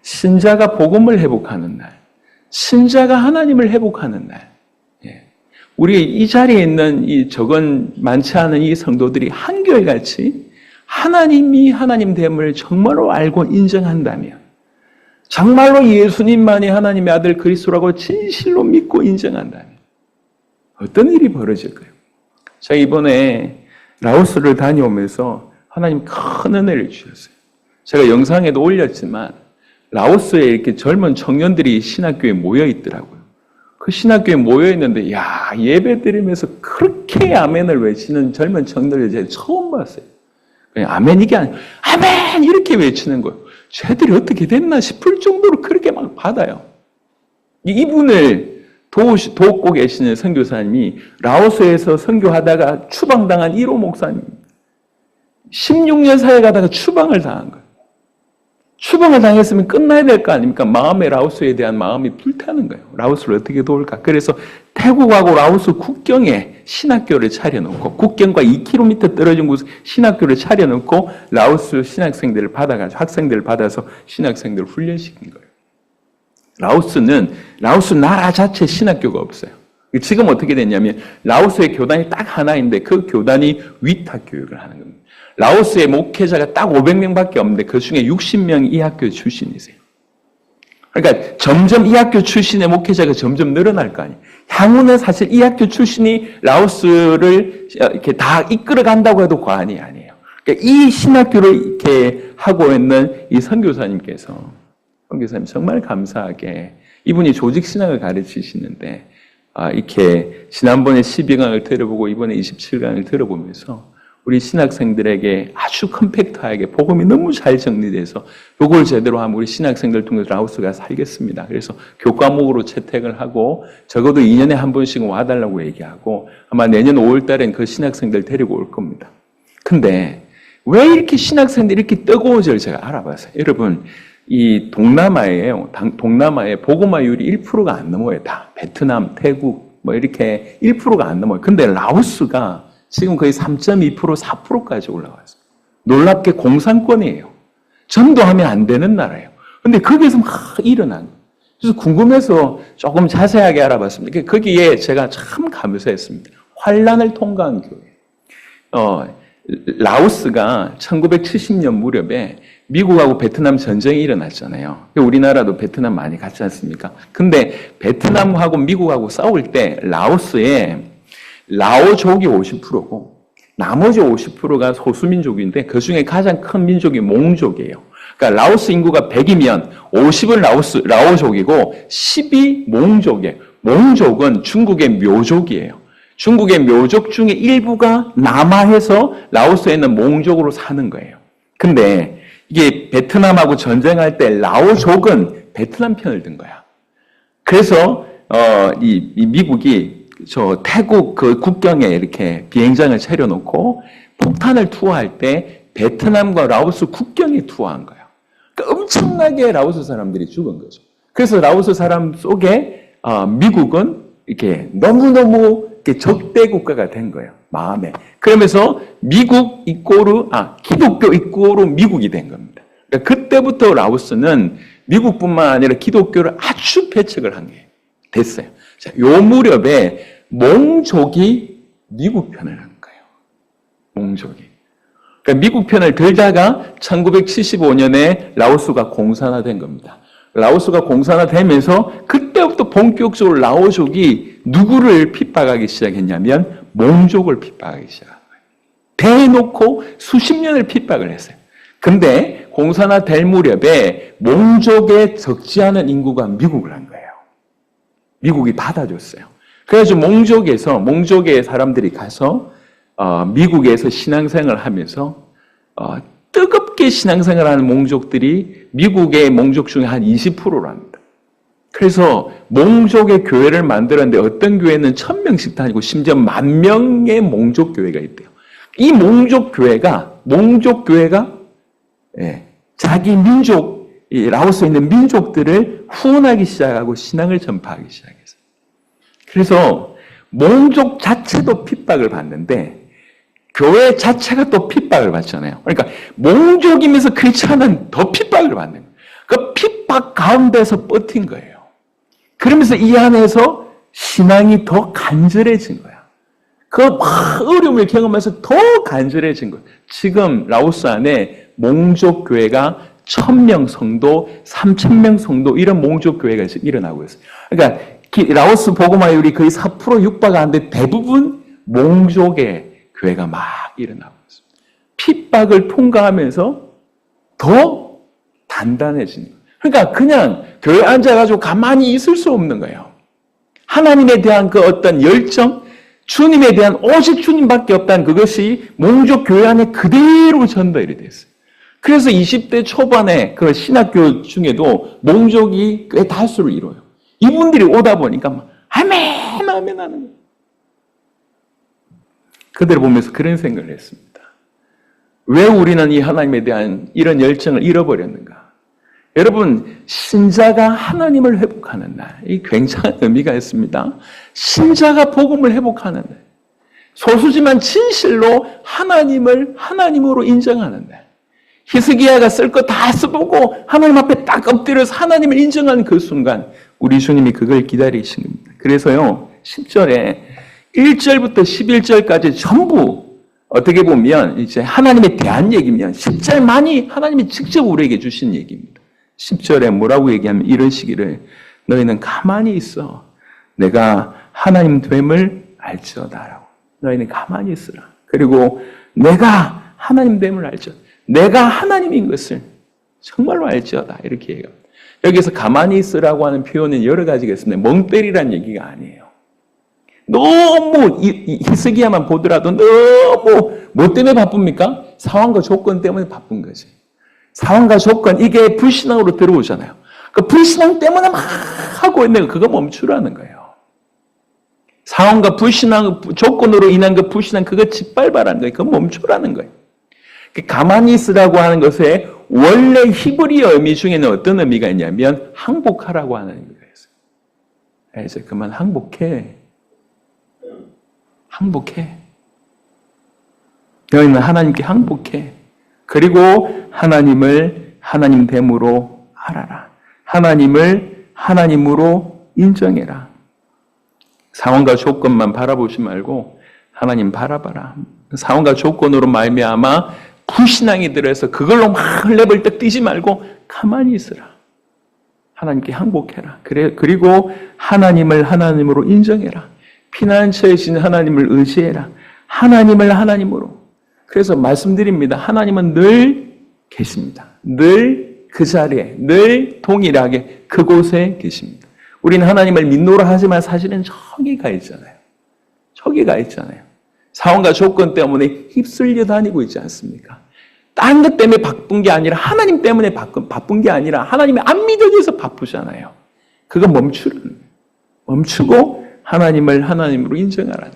신자가 복음을 회복하는 날, 신자가 하나님을 회복하는 날, 우리 이 자리에 있는 이 적은 많지 않은 이 성도들이 한결같이 하나님이 하나님됨을 정말로 알고 인정한다면, 정말로 예수님만이 하나님의 아들 그리스도라고 진실로 믿고 인정한다면 어떤 일이 벌어질까요? 제가 이번에 라오스를 다녀오면서 하나님 큰 은혜를 주셨어요. 제가 영상에도 올렸지만 라오스에 이렇게 젊은 청년들이 신학교에 모여 있더라고요. 그 신학교에 모여 있는데 예배 드리면서 그렇게 아멘을 외치는 젊은 청년들을 제가 처음 봤어요. 그냥 아멘 이게 아니고 아멘 이렇게 외치는 거예요. 쟤들이 어떻게 됐나 싶을 정도로 그렇게 막 받아요. 이분을 도읍고 계시는 선교사님이 라오스에서 선교하다가 추방당한 1호 목사님. 16년 사회 가다가 추방을 당한 거예요. 추방을 당했으면 끝나야 될 거 아닙니까? 라오스에 대한 마음이 불타는 거예요. 라오스를 어떻게 도울까? 그래서 태국하고 라오스 국경에 신학교를 차려놓고, 국경과 2km 떨어진 곳에 신학교를 차려놓고, 라오스 신학생들을 받아가지고, 학생들을 받아서 신학생들을 훈련시킨 거예요. 라오스 나라 자체에 신학교가 없어요. 지금 어떻게 됐냐면, 라오스의 교단이 딱 하나인데, 그 교단이 위탁 교육을 하는 겁니다. 라오스의 목회자가 딱 500명밖에 없는데 그 중에 60명이 이 학교 출신이세요. 그러니까 점점 이 학교 출신의 목회자가 점점 늘어날 거 아니에요. 향후는 사실 이 학교 출신이 라오스를 이렇게 다 이끌어 간다고 해도 과언이 아니에요. 그러니까 이 신학교를 이렇게 하고 있는 이 선교사님 정말 감사하게 이분이 조직 신학을 가르치시는데 이렇게 지난번에 12강을 들어보고 이번에 27강을 들어보면서 우리 신학생들에게 아주 컴팩트하게 복음이 너무 잘 정리돼서 이걸 제대로 하면 우리 신학생들 통해서 라오스가 살겠습니다. 그래서 교과목으로 채택을 하고 적어도 2년에 한 번씩은 와달라고 얘기하고 아마 내년 5월 달엔 그 신학생들 데리고 올 겁니다. 근데 왜 이렇게 신학생들이 이렇게 뜨거워질 제가 알아봤어요. 여러분, 이 동남아에 복음화율이 1%가 안 넘어요. 다 베트남, 태국 뭐 이렇게 1%가 안 넘어요. 근데 라오스가 지금 거의 3.2%, 4%까지 올라왔어요. 놀랍게 공산권이에요. 전도하면 안 되는 나라예요. 근데 거기에서 막 일어난 거예요. 그래서 궁금해서 조금 자세하게 알아봤습니다. 거기에 제가 참 감사했습니다. 환란을 통과한 교회. 라오스가 1970년 무렵에 미국하고 베트남 전쟁이 일어났잖아요. 우리나라도 베트남 많이 갔지 않습니까? 근데 베트남하고 미국하고 싸울 때 라오스에 라오족이 50%고 나머지 50%가 소수민족인데 그중에 가장 큰 민족이 몽족이에요. 그러니까 라오스 인구가 100이면 50은 라오족이고 10이 몽족이에요. 몽족은 중국의 묘족이에요. 중국의 묘족 중에 일부가 남하해서 라오스에 있는 몽족으로 사는 거예요. 근데 이게 베트남하고 전쟁할 때 라오족은 베트남 편을 든 거야. 그래서 이 미국이 태국 그 국경에 이렇게 비행장을 차려놓고 폭탄을 투하할 때 베트남과 라오스 국경에 투하한 거예요. 그러니까 엄청나게 라오스 사람들이 죽은 거죠. 그래서 라오스 사람 속에 미국은 이렇게 너무너무 이렇게 적대 국가가 된 거예요. 마음에. 그러면서 기독교 이꼬르 미국이 된 겁니다. 그러니까 그때부터 라오스는 미국뿐만 아니라 기독교를 아주 배척을 한 게 됐어요. 자, 요 무렵에 몽족이 미국 편을 한 거예요. 몽족이. 그러니까 미국 편을 들다가 1975년에 라오스가 공산화된 겁니다. 라오스가 공산화되면서 그때부터 본격적으로 라오족이 누구를 핍박하기 시작했냐면 몽족을 핍박하기 시작한 거예요. 대놓고 수십 년을 핍박을 했어요. 근데 공산화될 무렵에 몽족에 적지 않은 인구가 미국을 한 거예요. 미국이 받아줬어요. 그래서 몽족의 사람들이 가서 미국에서 신앙생활을 하면서 뜨겁게 신앙생활하는 몽족들이 미국의 몽족 중에 한 20%랍니다. 그래서 몽족의 교회를 만들었는데 어떤 교회는 1000명씩 다니고 심지어 10,000명의 몽족 교회가 있대요. 이 몽족 교회가 자기 민족, 라오스에 있는 민족들을 후원하기 시작하고 신앙을 전파하기 시작했어요. 그래서 몽족 자체도 핍박을 받는데 교회 자체가 또 핍박을 받잖아요. 그러니까 몽족이면서 크리스찬은 더 핍박을 받는 거예요. 그 핍박 가운데서 버틴 거예요. 그러면서 이 안에서 신앙이 더 간절해진 거야. 그 어려움을 경험해서 더 간절해진 거예요. 지금 라오스 안에 몽족 교회가 1,000명 성도, 3,000명 성도 이런 몽족 교회가 지금 일어나고 있어요. 그러니까 라오스 복음화율이 거의 4% 육박하는데 대부분 몽족의 교회가 막 일어나고 있습니다. 핍박을 통과하면서 더 단단해지는 거예요. 그러니까 그냥 교회에 앉아가지고 가만히 있을 수 없는 거예요. 하나님에 대한 그 어떤 열정, 주님에 대한 오직 주님밖에 없다는 그것이 몽족 교회 안에 그대로 전달이 됐어요. 그래서 20대 초반에 그 신학교 중에도 몽족이 꽤 다수를 이뤄요. 이분들이 오다 보니까 아멘, 아멘 하는 거예요. 그들을 보면서 그런 생각을 했습니다. 왜 우리는 이 하나님에 대한 이런 열정을 잃어버렸는가? 여러분, 신자가 하나님을 회복하는 날, 이 굉장한 의미가 있습니다. 신자가 복음을 회복하는 날, 소수지만 진실로 하나님을 하나님으로 인정하는 날, 히스기야가 쓸 거 다 써보고 하나님 앞에 딱 엎드려서 하나님을 인정하는 그 순간 우리 주님이 그걸 기다리시는 겁니다. 그래서요, 10절에 1절부터 11절까지 전부 어떻게 보면 이제 하나님에 대한 얘기면 10절만이 하나님이 직접 우리에게 주신 얘기입니다. 10절에 뭐라고 얘기하면 이러시기를 너희는 가만히 있어. 내가 하나님 됨을 알지어다라고. 너희는 가만히 있으라. 그리고 내가 하나님 됨을 알지어다. 내가 하나님인 것을 정말로 알지어다. 이렇게 얘기합니다. 여기서 가만히 있으라고 하는 표현은 여러 가지가 있습니다. 멍 때리라는 얘기가 아니에요. 너무 히스기야만 보더라도 너무 뭐 때문에 바쁩니까? 상황과 조건 때문에 바쁜 거지. 상황과 조건, 이게 불신앙으로 들어오잖아요. 그 불신앙 때문에 막 하고 있는 거, 그거 멈추라는 거예요. 상황과 불신앙, 조건으로 인한 그 불신앙, 그거 짓밟아라는 거예요. 그거 멈추라는 거예요. 가만히 있으라고 하는 것에 원래 히브리어 의미 중에는 어떤 의미가 있냐면 항복하라고 하는 의미가 있어요. 이제 그만 항복해. 항복해. 너희는 하나님께 항복해. 그리고 하나님을 하나님 됨으로 알아라. 하나님을 하나님으로 인정해라. 상황과 조건만 바라보지 말고 하나님 바라봐라. 상황과 조건으로 말미암아 불신앙이 들어서 그걸로 막 헐레벌떡 뛰지 말고 가만히 있으라. 하나님께 항복해라. 그리고 하나님을 하나님으로 인정해라. 피난처이신 하나님을 의지해라. 하나님을 하나님으로. 그래서 말씀드립니다. 하나님은 늘 계십니다. 늘 그 자리에, 늘 동일하게 그곳에 계십니다. 우리는 하나님을 믿노라 하지만 사실은 저기 가 있잖아요. 저기 가 있잖아요. 상황과 조건 때문에 휩쓸려 다니고 있지 않습니까? 딴 것 때문에 바쁜 게 아니라 하나님 때문에 바쁜 게 아니라 하나님이 안 믿어져서 바쁘잖아요. 그거 멈추고 하나님을 하나님으로 인정하라.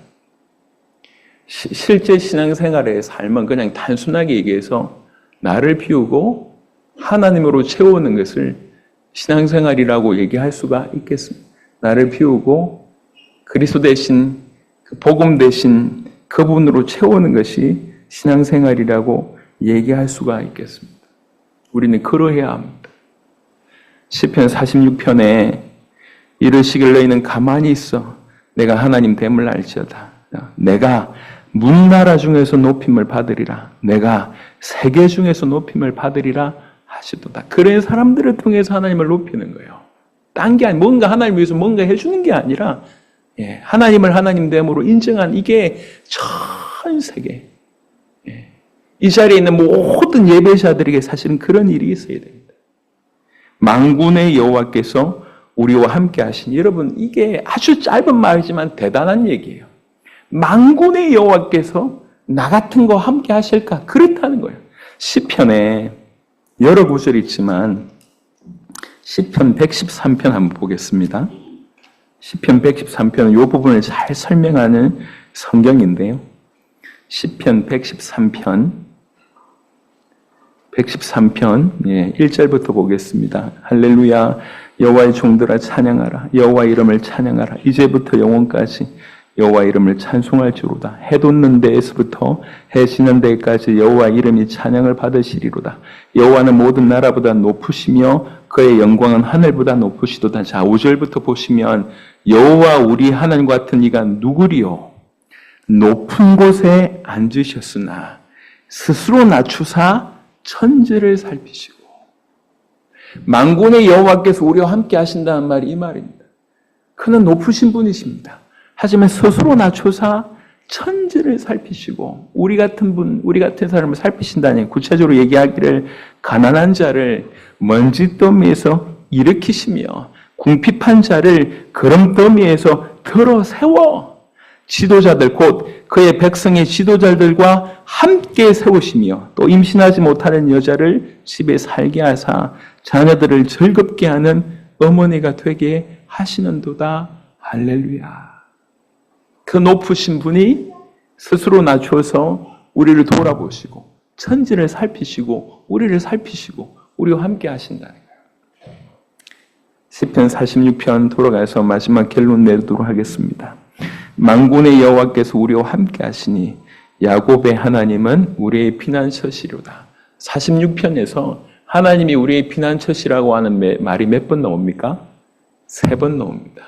실제 신앙생활의 삶은 그냥 단순하게 얘기해서 나를 비우고 하나님으로 채우는 것을 신앙생활이라고 얘기할 수가 있겠습니다. 나를 비우고 그리스도 대신, 복음 대신 그분으로 채우는 것이 신앙생활이라고 얘기할 수가 있겠습니다. 우리는 그러해야 합니다. 시편 46편에 이르시길 너희는 가만히 있어. 내가 하나님 됨을 알지어다. 내가 문나라 중에서 높임을 받으리라. 내가 세계 중에서 높임을 받으리라 하시도다. 그런 사람들을 통해서 하나님을 높이는 거예요. 딴 게 아니라 뭔가 하나님 위해서 뭔가 해주는 게 아니라 하나님을 하나님 됨으로 인정한 이게 전 세계 이 자리에 있는 모든 예배자들에게 사실은 그런 일이 있어야 됩니다. 만군의 여호와께서 우리와 함께 하신, 여러분 이게 아주 짧은 말이지만 대단한 얘기예요. 만군의 여호와께서 나 같은 거 함께 하실까? 그렇다는 거예요. 시편에 여러 구절이 있지만 시편 113편 한번 보겠습니다. 시편 113편은 이 부분을 잘 설명하는 성경인데요. 시편 113편 1절부터 보겠습니다. 할렐루야, 여호와의 종들아 찬양하라. 여호와 이름을 찬양하라. 이제부터 영원까지 여호와 이름을 찬송할지로다. 해 돋는 데에서부터 해 지는 데까지 여호와 이름이 찬양을 받으시리로다. 여호와는 모든 나라보다 높으시며 그의 영광은 하늘보다 높으시도다. 자, 5절부터 보시면 여호와 우리 하나님 같은 이가 누구리요? 높은 곳에 앉으셨으나 스스로 낮추사 천지를 살피시고. 만군의 여호와께서 우리와 함께 하신다는 말이 이 말입니다. 그는 높으신 분이십니다. 하지만 스스로 낮춰사 천지를 살피시고 우리 같은 분, 우리 같은 사람을 살피신다니, 구체적으로 얘기하기를 가난한 자를 먼지더미에서 일으키시며 궁핍한 자를 거름더미에서 들어 세워 지도자들 곧 그의 백성의 지도자들과 함께 세우시며 또 임신하지 못하는 여자를 집에 살게 하사 자녀들을 즐겁게 하는 어머니가 되게 하시는도다 할렐루야. 그 높으신 분이 스스로 낮춰서 우리를 돌아보시고 천지를 살피시고 우리를 살피시고 우리와 함께 하신다는 거예요. 시편 46편 돌아가서 마지막 결론 내도록 하겠습니다. 만군의 여호와께서 우리와 함께 하시니 야곱의 하나님은 우리의 피난처시로다. 46편에서 하나님이 우리의 피난처시라고 하는 말이 몇 번 나옵니까? 3번 나옵니다.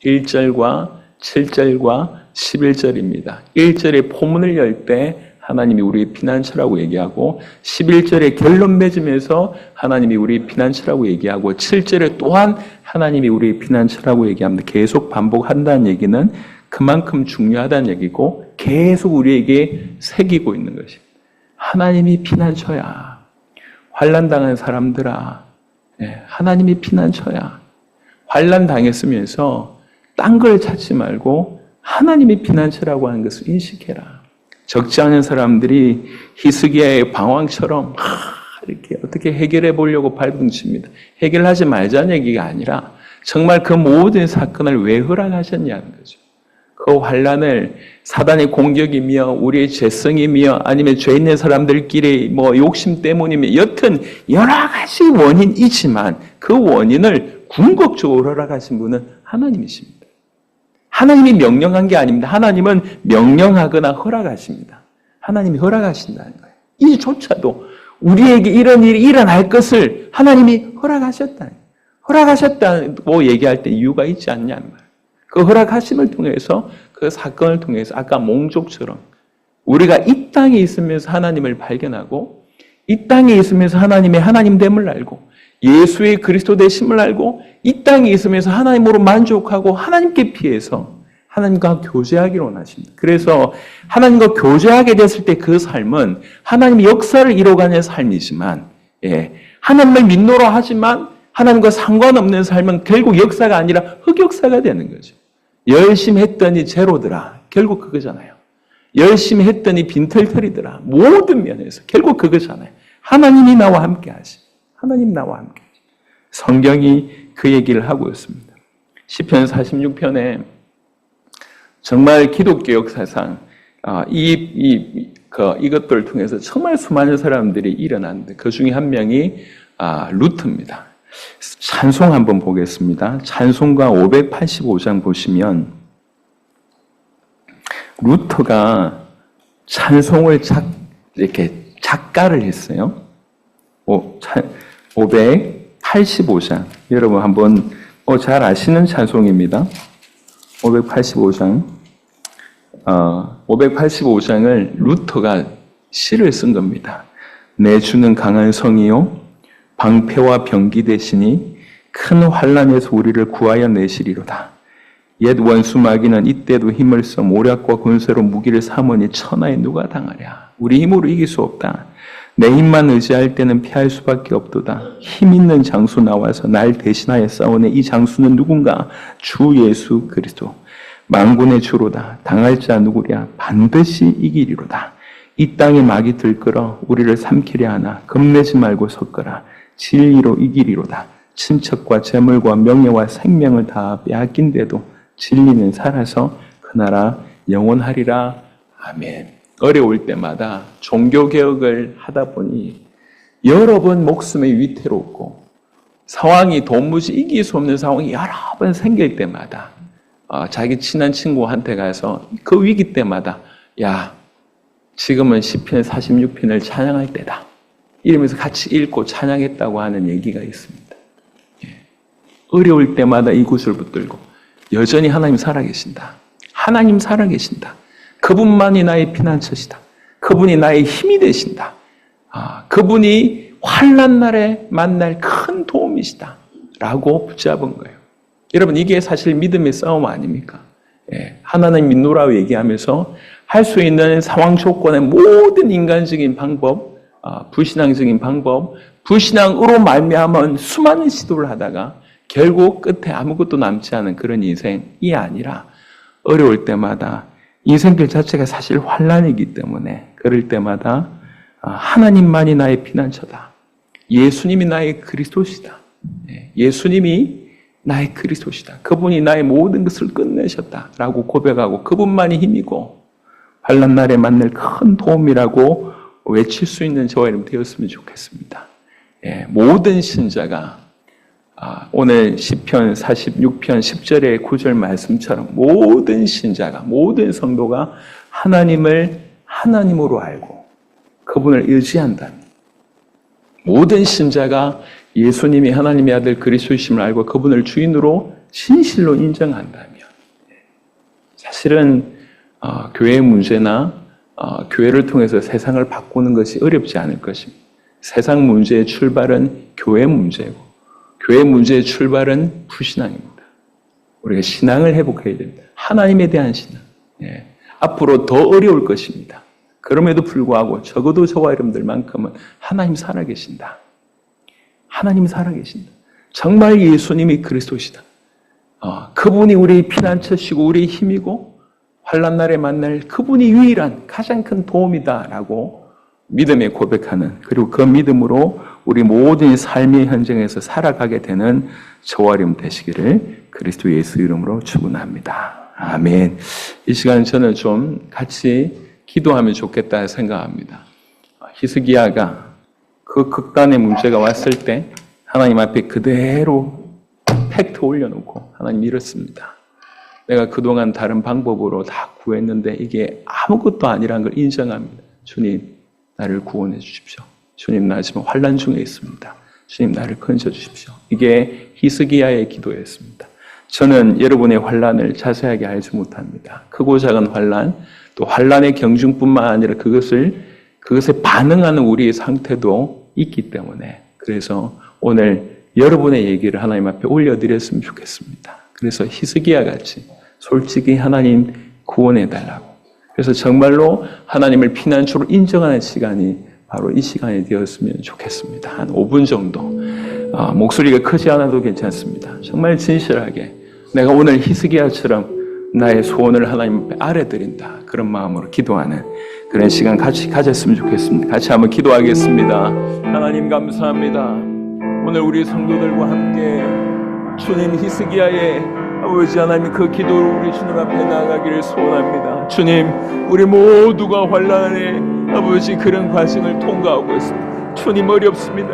1절과 7절과 11절입니다. 1절에 포문을 열 때 하나님이 우리의 피난처라고 얘기하고 11절에 결론 맺으면서 하나님이 우리의 피난처라고 얘기하고 7절에 또한 하나님이 우리의 피난처라고 얘기합니다. 계속 반복한다는 얘기는 그만큼 중요하다는 얘기고 계속 우리에게 새기고 있는 것입니다. 하나님이 피난처야. 환난당한 사람들아, 하나님이 피난처야. 환난 당했으면서 딴 걸 찾지 말고 하나님이 피난처라고 하는 것을 인식해라. 적지 않은 사람들이 히스기야의 방황처럼 이렇게 어떻게 해결해 보려고 발버둥칩니다. 해결하지 말자는 얘기가 아니라 정말 그 모든 사건을 왜 허락하셨냐는 거죠. 그 환난을 사단의 공격이며 우리의 죄성이며 아니면 죄 있는 사람들끼리 욕심 때문이며 여튼 여러 가지 원인이지만 그 원인을 궁극적으로 허락하신 분은 하나님이십니다. 하나님이 명령한 게 아닙니다. 하나님은 명령하거나 허락하십니다. 하나님이 허락하신다는 거예요. 이조차도 우리에게 이런 일이 일어날 것을 하나님이 허락하셨다는 거예요. 허락하셨다고 얘기할 때 이유가 있지 않냐는 말이에요. 그 허락하심을 통해서 그 사건을 통해서 아까 몽족처럼 우리가 이 땅에 있으면서 하나님을 발견하고 이 땅에 있으면서 하나님의 하나님됨을 알고 예수의 그리스도 되심을 알고 이 땅에 있으면서 하나님으로 만족하고 하나님께 피해서 하나님과 교제하기를 원하십니다. 그래서 하나님과 교제하게 됐을 때 그 삶은 하나님의 역사를 이뤄가는 삶이지만 하나님을 믿노라 하지만 하나님과 상관없는 삶은 결국 역사가 아니라 흑역사가 되는 거죠. 열심히 했더니 제로더라. 결국 그거잖아요. 열심히 했더니 빈털털이더라. 모든 면에서 결국 그거잖아요. 하나님이 나와 함께 하시. 하나님 나와 함께 하시. 성경이 그 얘기를 하고 있습니다. 시편 46편에 정말 기독교 역사상 이것들을 통해서 정말 수많은 사람들이 일어났는데 그 중에 한 명이 루트입니다. 찬송 한번 보겠습니다. 찬송가 585장 보시면 루터가 찬송을 이렇게 작가를 했어요. 585장. 여러분 한번 잘 아시는 찬송입니다. 585장. 585장을 루터가 시를 쓴 겁니다. 내 주는 강한 성이요 방패와 병기 되시니 큰 환난에서 우리를 구하여 내시리로다. 옛 원수 마귀는 이때도 힘을 써 모략과 권세로 무기를 삼으니 천하에 누가 당하랴. 우리 힘으로 이길 수 없다. 내 힘만 의지할 때는 피할 수밖에 없도다. 힘 있는 장수 나와서 날 대신하여 싸우네. 이 장수는 누군가? 주 예수 그리스도. 만군의 주로다. 당할 자 누구랴? 반드시 이기리로다. 이 땅에 마귀 들끓어 우리를 삼키려 하나 겁내지 말고 섰거라. 진리로 이기리로다. 친척과 재물과 명예와 생명을 다 빼앗긴데도 진리는 살아서 그 나라 영원하리라. 아멘. 어려울 때마다 종교개혁을 하다 보니 여러 번 목숨이 위태롭고 상황이 도무지 이길 수 없는 상황이 여러 번 생길 때마다 자기 친한 친구한테 가서 그 위기 때마다 야 지금은 시편 46편을 찬양할 때다. 이러면서 같이 읽고 찬양했다고 하는 얘기가 있습니다. 어려울 때마다 이 구슬 붙들고 여전히 하나님 살아계신다. 하나님 살아계신다. 그분만이 나의 피난처시다. 그분이 나의 힘이 되신다. 그분이 환난 날에 만날 큰 도움이시다. 라고 붙잡은 거예요. 여러분 이게 사실 믿음의 싸움 아닙니까? 하나님 믿노라고 얘기하면서 할 수 있는 상황 조건의 모든 인간적인 방법, 불신앙적인 방법, 불신앙으로 말미암은 수많은 시도를 하다가 결국 끝에 아무것도 남지 않은 그런 인생이 아니라 어려울 때마다 인생길 자체가 사실 환난이기 때문에 그럴 때마다 하나님만이 나의 피난처다. 예수님이 나의 그리스도시다. 예수님이 나의 그리스도시다. 그분이 나의 모든 것을 끝내셨다라고 고백하고 그분만이 힘이고 환난 날에 만날 큰 도움이라고 외칠 수 있는 저와 여러분 되었으면 좋겠습니다. 모든 신자가 오늘 시편 46편 10절의 9절 말씀처럼 모든 신자가, 모든 성도가 하나님을 하나님으로 알고 그분을 의지한다면, 모든 신자가 예수님이 하나님의 아들 그리스도이심을 알고 그분을 주인으로 진실로 인정한다면, 사실은 교회의 문제나 교회를 통해서 세상을 바꾸는 것이 어렵지 않을 것입니다. 세상 문제의 출발은 교회 문제고 교회 문제의 출발은 불신앙입니다. 우리가 신앙을 회복해야 됩니다. 하나님에 대한 신앙. 앞으로 더 어려울 것입니다. 그럼에도 불구하고 적어도 저와 여러분들만큼은 하나님 살아계신다. 하나님 살아계신다. 정말 예수님이 그리스도시다. 그분이 우리의 피난처시고 우리의 힘이고 환난 날에 만날 그분이 유일한 가장 큰 도움이다라고 믿음에 고백하는, 그리고 그 믿음으로 우리 모든 삶의 현장에서 살아가게 되는 저와 여러분 되시기를 그리스도 예수 이름으로 축원합니다. 아멘. 이 시간 저는 좀 같이 기도하면 좋겠다 생각합니다. 히스기야가 그 극단의 문제가 왔을 때 하나님 앞에 그대로 팩트 올려놓고 하나님 이렇습니다. 내가 그동안 다른 방법으로 다 구했는데 이게 아무것도 아니라는 걸 인정합니다. 주님, 나를 구원해 주십시오. 주님, 나 지금 환난 중에 있습니다. 주님, 나를 건져 주십시오. 이게 히스기야의 기도였습니다. 저는 여러분의 환난을 자세하게 알지 못합니다. 크고 작은 환난, 또 환난의 경중뿐만 아니라 그것에 반응하는 우리의 상태도 있기 때문에, 그래서 오늘 여러분의 얘기를 하나님 앞에 올려드렸으면 좋겠습니다. 그래서 히스기야 같이 솔직히 하나님 구원해 달라고, 그래서 정말로 하나님을 피난처로 인정하는 시간이 바로 이 시간이 되었으면 좋겠습니다. 한 5분 정도. 목소리가 크지 않아도 괜찮습니다. 정말 진실하게 내가 오늘 히스기야처럼 나의 소원을 하나님 앞에 아뢰드린다, 그런 마음으로 기도하는 그런 시간 같이 가졌으면 좋겠습니다. 같이 한번 기도하겠습니다. 하나님 감사합니다. 오늘 우리 성도들과 함께 주님 히스기야의 아버지 하나님 그 기도를 우리 주님 앞에 나아가기를 소원합니다. 주님, 우리 모두가 환난의 아버지 그런 과정을 통과하고 있습니다. 주님, 어렵습니다.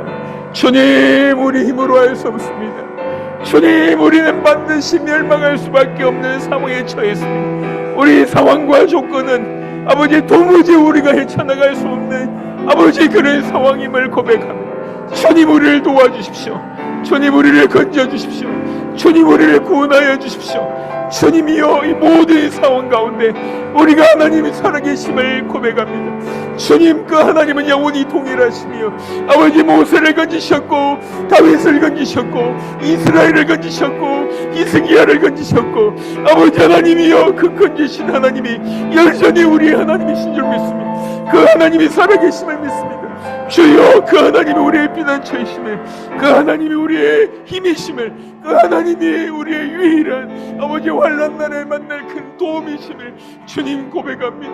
주님, 우리 힘으로 할 수 없습니다. 주님, 우리는 반드시 멸망할 수밖에 없는 상황에 처했습니다. 우리 상황과 조건은 아버지 도무지 우리가 헤쳐나갈 수 없는 아버지 그런 상황임을 고백합니다. 주님, 우리를 도와주십시오. 주님, 우리를 건져주십시오. 주님, 우리를 구원하여 주십시오. 주님이여, 이 모든 상황 가운데 우리가 하나님이 살아계심을 고백합니다. 주님, 그 하나님은 영원히 동일하시며 아버지 모세를 건지셨고 다윗을 건지셨고 이스라엘을 건지셨고 히스기야를 건지셨고 아버지 하나님이여, 그 건지신 하나님이 여전히 우리 하나님이신 줄 믿습니다. 그 하나님이 살아계심을 믿습니다. 주여, 그 하나님이 우리의 피난처이심을, 그 하나님이 우리의 힘이심을, 그 하나님이 우리의 유일한 아버지 환난 날에 만날 큰 도움이심을 주님 고백합니다.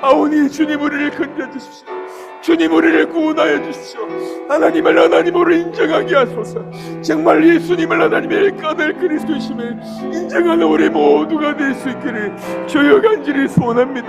아오니 주님, 우리를 건져주십시오. 주님, 우리를 구원하여 주십시오. 하나님을 하나님으로 인정하게 하소서. 정말 예수님을 하나님의 아들 그리스도이심을 인정하는 우리 모두가 될 수 있기를 주여 간절히 소원합니다.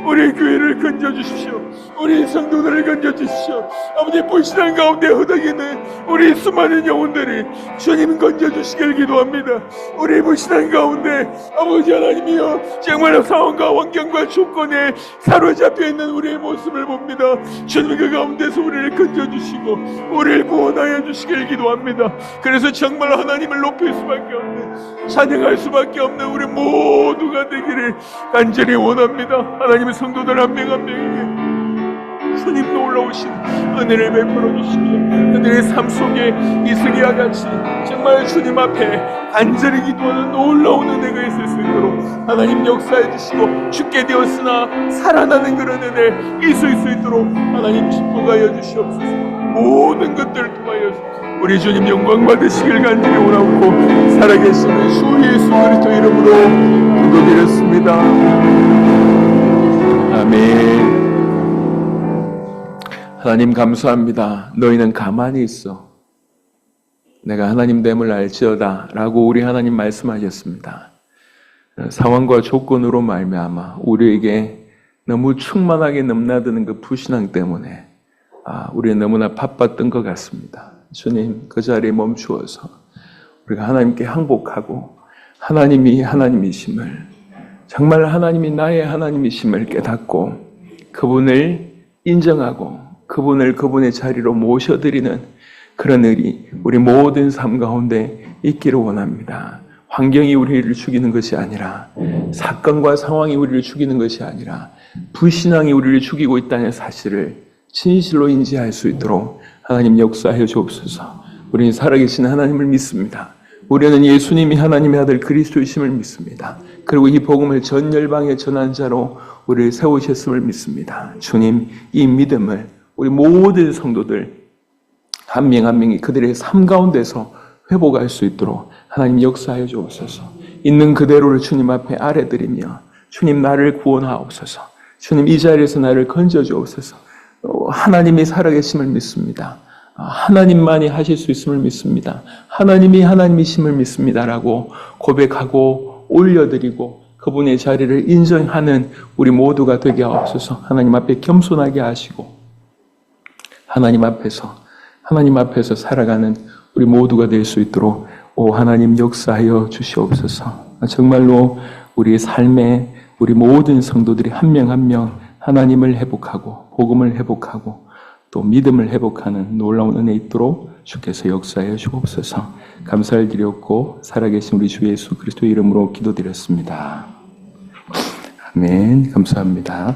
우리 교회를 건져주십시오. 우리 성도들을 건져주십시오. 아버지, 불신앙 가운데 허덕이는 우리 수많은 영혼들이 주님 건져주시길 기도합니다. 우리 불신앙 가운데 아버지 하나님이여, 정말 상황과 환경과 조건에 사로잡혀 있는 우리의 모습을 봅니다. 주님, 그 가운데서 우리를 건져주시고 우리를 구원하여 주시길 기도합니다. 그래서 정말 하나님을 높일 수밖에 없는, 찬양할 수밖에 없는 우리 모두가 되기를 간절히 원합니다. 하나님의 성도들 한 명 한 명에게 주님 놀라우신 은혜를 베풀어 주시며 그들의 삶 속에 히스기야 같이 정말 주님 앞에 간절히 기도하는 놀라운 은혜가 있을 수 있도록 하나님 역사해 주시고, 죽게 되었으나 살아나는 그런 은혜 있을 수 있도록 하나님 축복하여 주시옵소서. 모든 것들을 통하여 우리 주님 영광 받으시길 간절히 원하고, 살아계시는 주 예수 그리스도 이름으로 기도드렸습니다. 아멘. 하나님 감사합니다. 너희는 가만히 있어. 내가 하나님 됨을 알지어다 라고 우리 하나님 말씀하셨습니다. 상황과 조건으로 말미암아 우리에게 너무 충만하게 넘나드는 그 불신앙 때문에 우리는 너무나 바빴던 것 같습니다. 주님, 그 자리에 멈추어서 우리가 하나님께 항복하고 하나님이 하나님이심을, 정말 하나님이 나의 하나님이심을 깨닫고 그분을 인정하고 그분의 자리로 모셔드리는 그런 일이 우리 모든 삶 가운데 있기를 원합니다. 환경이 우리를 죽이는 것이 아니라, 사건과 상황이 우리를 죽이는 것이 아니라 불신앙이 우리를 죽이고 있다는 사실을 진실로 인지할 수 있도록 하나님 역사하여 주옵소서. 우리는 살아계신 하나님을 믿습니다. 우리는 예수님이 하나님의 아들 그리스도이심을 믿습니다. 그리고 이 복음을 전 열방에 전한 자로 우리를 세우셨음을 믿습니다. 주님, 이 믿음을 우리 모든 성도들 한 명 한 명이 그들의 삶 가운데서 회복할 수 있도록 하나님 역사하여 주옵소서. 있는 그대로를 주님 앞에 아뢰드리며 주님 나를 구원하옵소서. 주님 이 자리에서 나를 건져 주옵소서. 하나님이 살아계심을 믿습니다. 하나님만이 하실 수 있음을 믿습니다. 하나님이 하나님이심을 믿습니다라고 고백하고 올려드리고 그분의 자리를 인정하는 우리 모두가 되게 하옵소서. 하나님 앞에 겸손하게 하시고 하나님 앞에서 살아가는 우리 모두가 될 수 있도록 하나님 역사하여 주시옵소서. 정말로 우리의 삶에 우리 모든 성도들이 한 명 한 명 하나님을 회복하고 복음을 회복하고 또 믿음을 회복하는 놀라운 은혜 있도록 주께서 역사하여 주옵소서. 감사를 드렸고 살아계신 우리 주 예수 그리스도의 이름으로 기도드렸습니다. 아멘. 감사합니다.